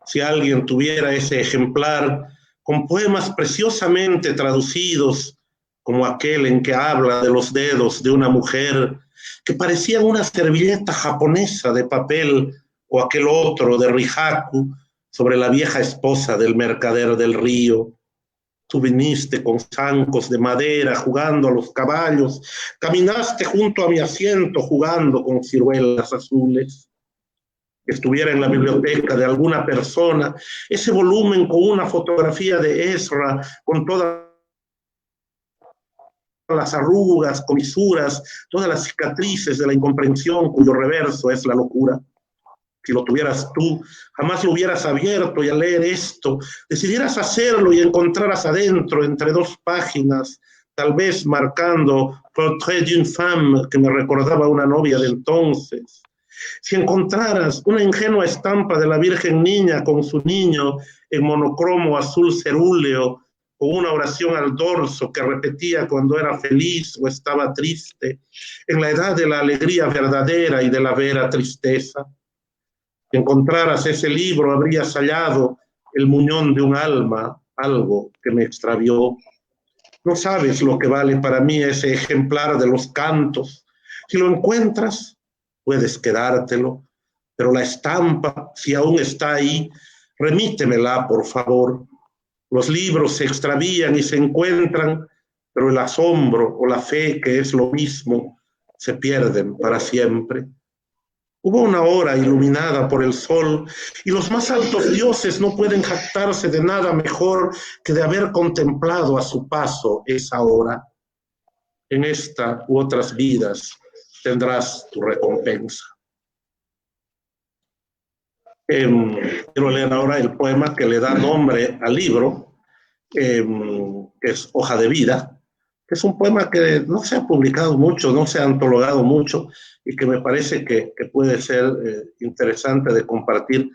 si alguien tuviera ese ejemplar con poemas preciosamente traducidos, como aquel en que habla de los dedos de una mujer que parecían una servilleta japonesa de papel o aquel otro de Rihaku sobre la vieja esposa del mercader del río. Tú viniste con zancos de madera jugando a los caballos, caminaste junto a mi asiento jugando con ciruelas azules. Que estuviera en la biblioteca de alguna persona, ese volumen con una fotografía de Ezra, con todas las arrugas, comisuras, todas las cicatrices de la incomprensión cuyo reverso es la locura. Si lo tuvieras tú, jamás lo hubieras abierto y al leer esto, decidieras hacerlo y encontraras adentro, entre dos páginas, tal vez marcando Portrait d'une femme, que me recordaba a una novia de entonces. Si encontraras una ingenua estampa de la Virgen Niña con su niño en monocromo azul cerúleo, con una oración al dorso que repetía cuando era feliz o estaba triste, en la edad de la alegría verdadera y de la vera tristeza. Si encontraras ese libro, habrías hallado el muñón de un alma, algo que me extravió. No sabes lo que vale para mí ese ejemplar de los cantos. Si lo encuentras, puedes quedártelo, pero la estampa, si aún está ahí, remítemela, por favor. Los libros se extravían y se encuentran, pero el asombro o la fe, que es lo mismo, se pierden para siempre. Hubo una hora iluminada por el sol y los más altos dioses no pueden jactarse de nada mejor que de haber contemplado a su paso esa hora. En esta u otras vidas tendrás tu recompensa. Quiero leer ahora el poema que le da nombre al libro, que es Hoja de Vida, que es un poema que no se ha publicado mucho, no se ha antologado mucho y que me parece que puede ser interesante de compartir.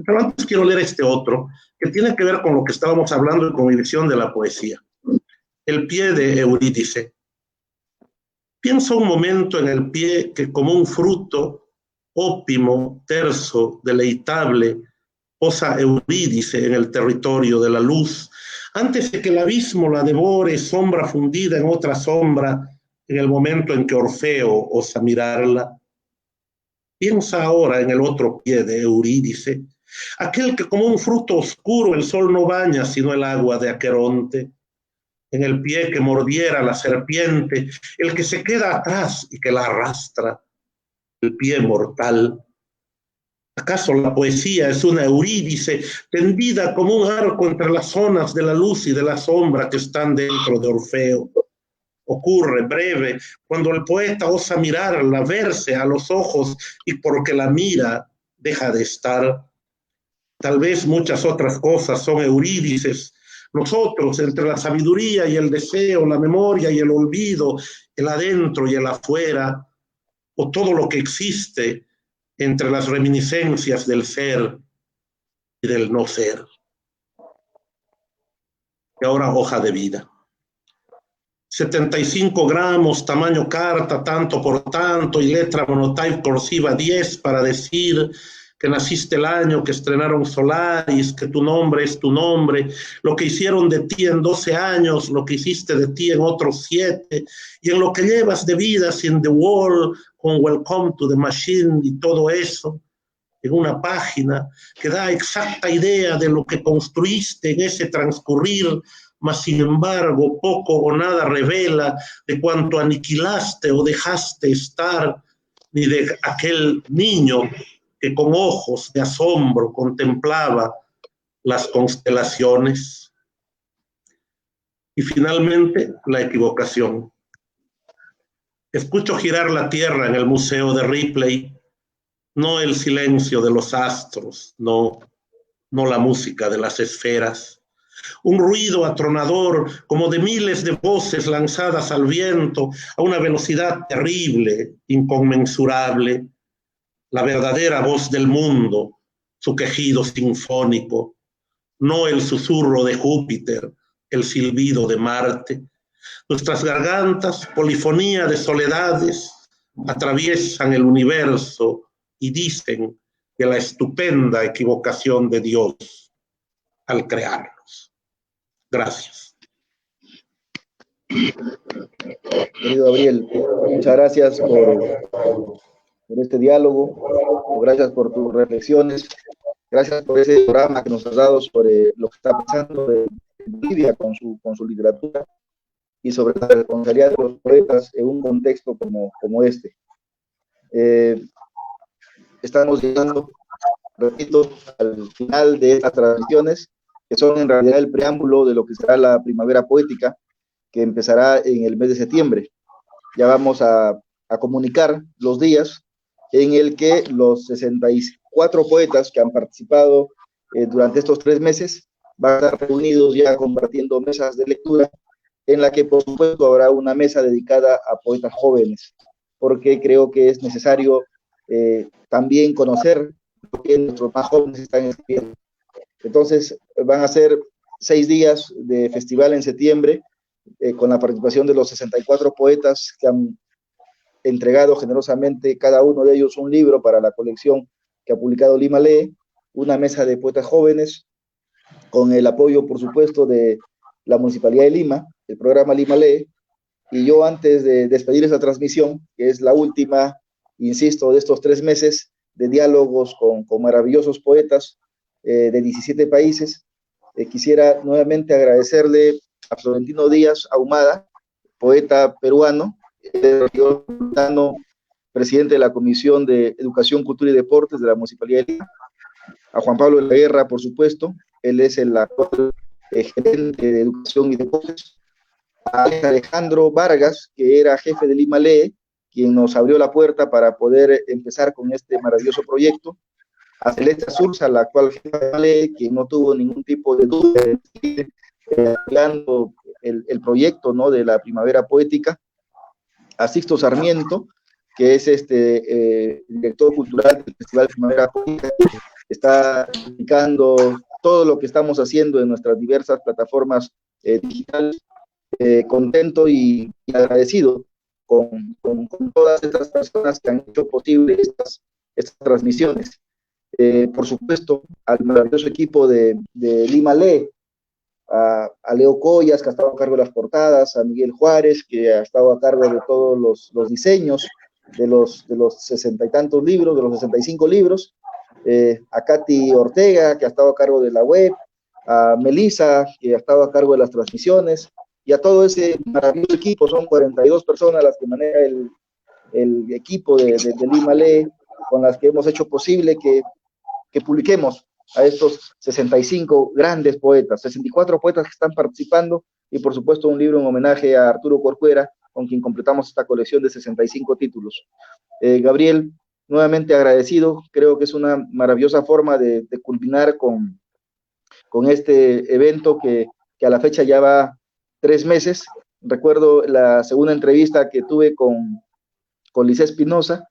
Pero antes quiero leer este otro, que tiene que ver con lo que estábamos hablando y con mi visión de la poesía. El pie de Eurídice. Piensa un momento en el pie que como un fruto ópimo, terso, deleitable, posa Eurídice en el territorio de la luz, antes de que el abismo la devore, sombra fundida en otra sombra, en el momento en que Orfeo osa mirarla. Piensa ahora en el otro pie de Eurídice, aquel que como un fruto oscuro el sol no baña sino el agua de Aqueronte, en el pie que mordiera la serpiente, el que se queda atrás y que la arrastra, el pie mortal. ¿Acaso la poesía es una Eurídice tendida como un arco entre las zonas de la luz y de la sombra que están dentro de Orfeo? Ocurre breve cuando el poeta osa mirarla, verse a los ojos y porque la mira deja de estar. Tal vez muchas otras cosas son Eurídices. Nosotros, entre la sabiduría y el deseo, la memoria y el olvido, el adentro y el afuera, o todo lo que existe entre las reminiscencias del ser y del no ser. Y ahora Hoja de Vida. 75 gramos, tamaño carta, tanto por tanto, y letra monotype cursiva 10 para decir que naciste el año que estrenaron Solaris, que tu nombre es tu nombre, lo que hicieron de ti en 12 años, lo que hiciste de ti en otros 7, y en lo que llevas de vidas in the world, con Welcome to the Machine y todo eso, en una página que da exacta idea de lo que construiste en ese transcurrir, mas sin embargo poco o nada revela de cuánto aniquilaste o dejaste estar, ni de aquel niño que con ojos de asombro contemplaba las constelaciones. Y finalmente, la equivocación. Escucho girar la tierra en el Museo de Ripley, no el silencio de los astros, no la música de las esferas. Un ruido atronador como de miles de voces lanzadas al viento a una velocidad terrible, inconmensurable. La verdadera voz del mundo, su quejido sinfónico, no el susurro de Júpiter, el silbido de Marte. Nuestras gargantas, polifonía de soledades, atraviesan el universo y dicen de la estupenda equivocación de Dios al crearnos. Gracias. Querido Gabriel, muchas gracias por este diálogo, gracias por tus reflexiones, gracias por ese programa que nos has dado sobre lo que está pasando en Bolivia con su literatura y sobre la responsabilidad de los poetas en un contexto como este. Estamos llegando, repito, al final de estas transmisiones, que son en realidad el preámbulo de lo que será la primavera poética, que empezará en el mes de septiembre. Ya vamos a comunicar los días en el que los 64 poetas que han participado durante estos 3 meses van a estar reunidos ya compartiendo mesas de lectura, en la que por supuesto habrá una mesa dedicada a poetas jóvenes, porque creo que es necesario también conocer lo que nuestros más jóvenes están escribiendo. Entonces van a ser 6 días de festival en septiembre, con la participación de los 64 poetas que han entregado generosamente cada uno de ellos un libro para la colección que ha publicado Lima Lee, una mesa de poetas jóvenes, con el apoyo, por supuesto, de la Municipalidad de Lima, el programa Lima Lee, y yo antes de despedir esta transmisión, que es la última, insisto, de estos 3 meses de diálogos con maravillosos poetas de 17 países, quisiera nuevamente agradecerle a Florentino Díaz Ahumada, poeta peruano, presidente de la Comisión de Educación, Cultura y Deportes de la Municipalidad de Lima, a Juan Pablo de la Guerra, por supuesto, él es el actual gerente de Educación y Deportes, a Alejandro Vargas, que era jefe de Lima Lee, quien nos abrió la puerta para poder empezar con este maravilloso proyecto, a Celeste Sursa, la actual jefa de Lima Lee, quien no tuvo ningún tipo de duda de seguir apoyando el proyecto, ¿no?, de la primavera poética, a Sixto Sarmiento, que es director cultural del Festival Primavera Poética, está explicando todo lo que estamos haciendo en nuestras diversas plataformas digitales. Contento y agradecido con todas estas personas que han hecho posible estas transmisiones. Por supuesto, al maravilloso equipo de Lima Lee, a Leo Collas, que ha estado a cargo de las portadas, a Miguel Juárez, que ha estado a cargo de todos los diseños de los 60 y tantos libros, de los 65 libros, a Katy Ortega, que ha estado a cargo de la web, a Melissa, que ha estado a cargo de las transmisiones, y a todo ese maravilloso equipo. Son 42 personas las que maneja el equipo de Lima Lee, con las que hemos hecho posible que publiquemos a estos 65 grandes poetas, 64 poetas que están participando, y por supuesto un libro en homenaje a Arturo Corcuera, con quien completamos esta colección de 65 títulos. Gabriel, nuevamente agradecido, creo que es una maravillosa forma de culminar con este evento que a la fecha ya va 3 meses. Recuerdo la segunda entrevista que tuve con Lice Espinosa,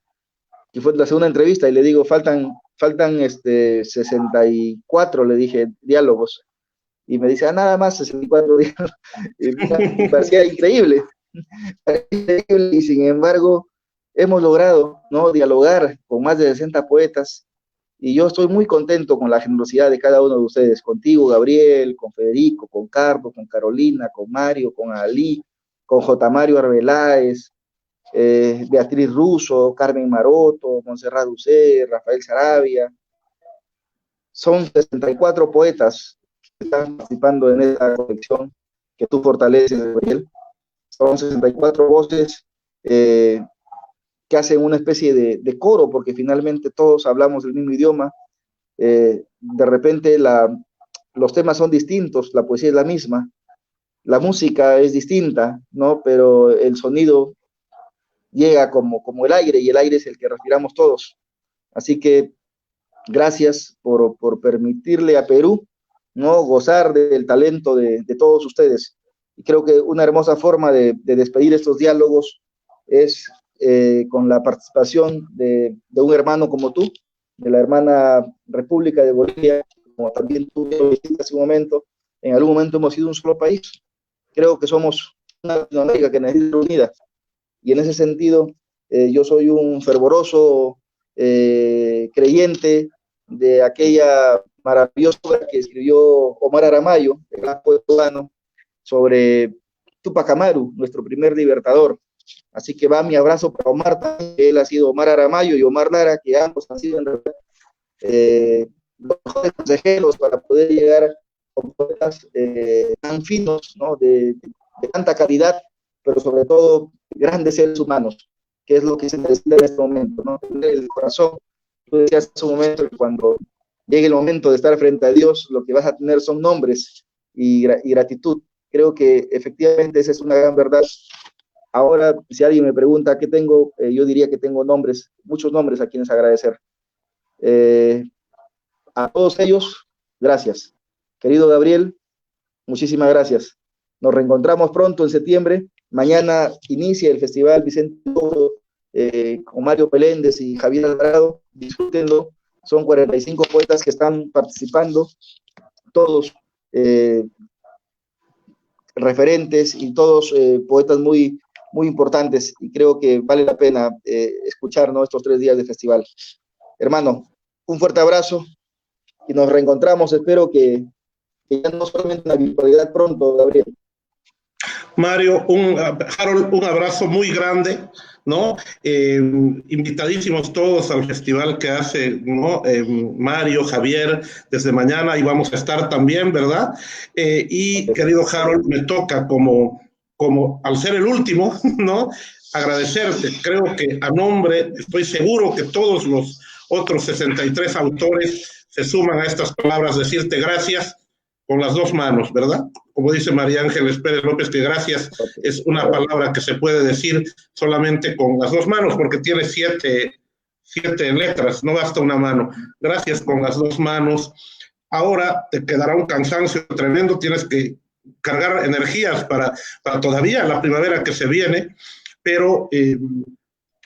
que fue la segunda entrevista, y le digo, faltan 64, le dije, diálogos, y me dice, nada más 64 diálogos, y me parecía increíble, y sin embargo, hemos logrado, ¿no?, dialogar con más de 60 poetas, y yo estoy muy contento con la generosidad de cada uno de ustedes, contigo, Gabriel, con Federico, con Carlos, con Carolina, con Mario, con Ali, con J. Mario Arbeláez, Beatriz Russo, Carmen Maroto, Montserrat Ducé, Rafael Sarabia. Son 64 poetas que están participando en esta colección que tú fortaleces, Gabriel. Son 64 voces que hacen una especie de coro, porque finalmente todos hablamos el mismo idioma. De repente los temas son distintos, la poesía es la misma, la música es distinta, ¿no?, pero el sonido llega como el aire, y el aire es el que respiramos todos. Así que gracias por permitirle a Perú, ¿no?, gozar del talento de todos ustedes. Y creo que una hermosa forma de despedir estos diálogos es con la participación de un hermano como tú, de la hermana República de Bolivia, como también tú dijiste hace un momento. En algún momento hemos sido un solo país. Creo que somos una Latinoamérica que necesita unida, y en ese sentido yo soy un fervoroso creyente de aquella maravillosa obra que escribió Omar Aramayo, el gran poeta cubano, sobre Tupac Amaru, nuestro primer libertador. Así que va mi abrazo para Omar también, que él ha sido Omar Aramayo y Omar Lara, que ambos han sido en realidad los mejores consejeros para poder llegar con poetas tan finos, ¿no? de tanta calidad, pero sobre todo grandes seres humanos, que es lo que se necesita en este momento, ¿no? Tener el corazón. Tú decías hace un momento que cuando llegue el momento de estar frente a Dios, lo que vas a tener son nombres y gratitud. Creo que efectivamente esa es una gran verdad. Ahora, si alguien me pregunta qué tengo, yo diría que tengo nombres, muchos nombres a quienes agradecer. A todos ellos, gracias. Querido Gabriel, muchísimas gracias. Nos reencontramos pronto en septiembre. Mañana inicia el Festival Vicente Hugo, con Mario Peléndez y Javier Alvarado. Disfrútenlo. Son 45 poetas que están participando, todos referentes y todos poetas muy, muy importantes, y creo que vale la pena escuchar, ¿no?, estos 3 días de festival. Hermano, un fuerte abrazo y nos reencontramos. Espero que ya no solamente en la virtualidad pronto, Gabriel. Mario, Harold, un abrazo muy grande, ¿no? Invitadísimos todos al festival que hace, ¿no? Mario, Javier, desde mañana, y vamos a estar también, ¿verdad? Y querido Harold, me toca como al ser el último, ¿no? Agradecerte. Creo que a nombre, estoy seguro que todos los otros 63 autores se suman a estas palabras, decirte gracias con las 2 manos, ¿verdad? Como dice María Ángeles Pérez López, que gracias es una palabra que se puede decir solamente con las 2 manos, porque tiene 7 letras, no basta una mano. Gracias con las 2 manos. Ahora te quedará un cansancio tremendo, tienes que cargar energías para todavía la primavera que se viene, pero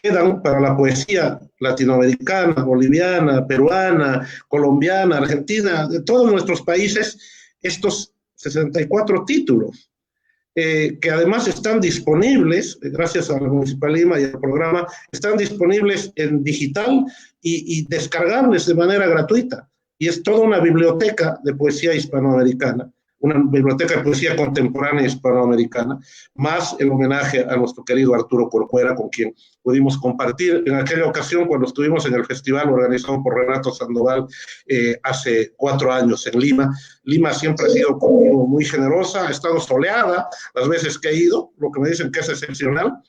quedan para la poesía latinoamericana, boliviana, peruana, colombiana, argentina, de todos nuestros países, estos 64 títulos, que además están disponibles, gracias a la Municipalidad de Lima y al programa, están disponibles en digital y descargables de manera gratuita. Y es toda una biblioteca de poesía hispanoamericana, una biblioteca de poesía contemporánea hispanoamericana, más el homenaje a nuestro querido Arturo Corcuera, con quien pudimos compartir en aquella ocasión cuando estuvimos en el festival organizado por Renato Sandoval hace 4 años en Lima. Lima siempre ha sido conmigo muy generosa, ha estado soleada las veces que he ido, lo que me dicen que es excepcional.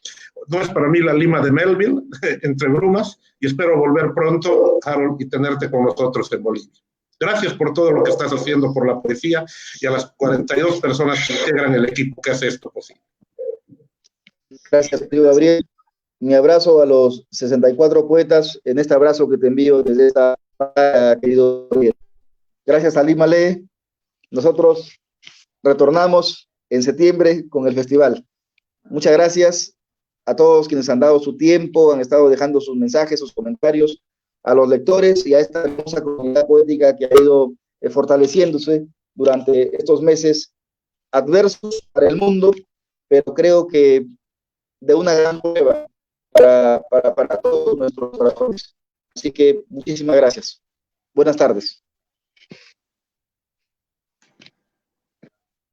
No es para mí la Lima de Melville, entre brumas, y espero volver pronto, Harold, y tenerte con nosotros en Bolivia. Gracias por todo lo que estás haciendo por la poesía y a las 42 personas que integran el equipo que hace esto posible. Gracias, querido Gabriel. Mi abrazo a los 64 poetas, en este abrazo que te envío desde esta, querido Gabriel. Gracias a Lima Lee. Nosotros retornamos en septiembre con el festival. Muchas gracias a todos quienes han dado su tiempo, han estado dejando sus mensajes, sus comentarios, a los lectores y a esta hermosa comunidad poética que ha ido fortaleciéndose durante estos meses adversos para el mundo, pero creo que de una gran prueba para todos nuestros corazones. Así que muchísimas gracias. Buenas tardes.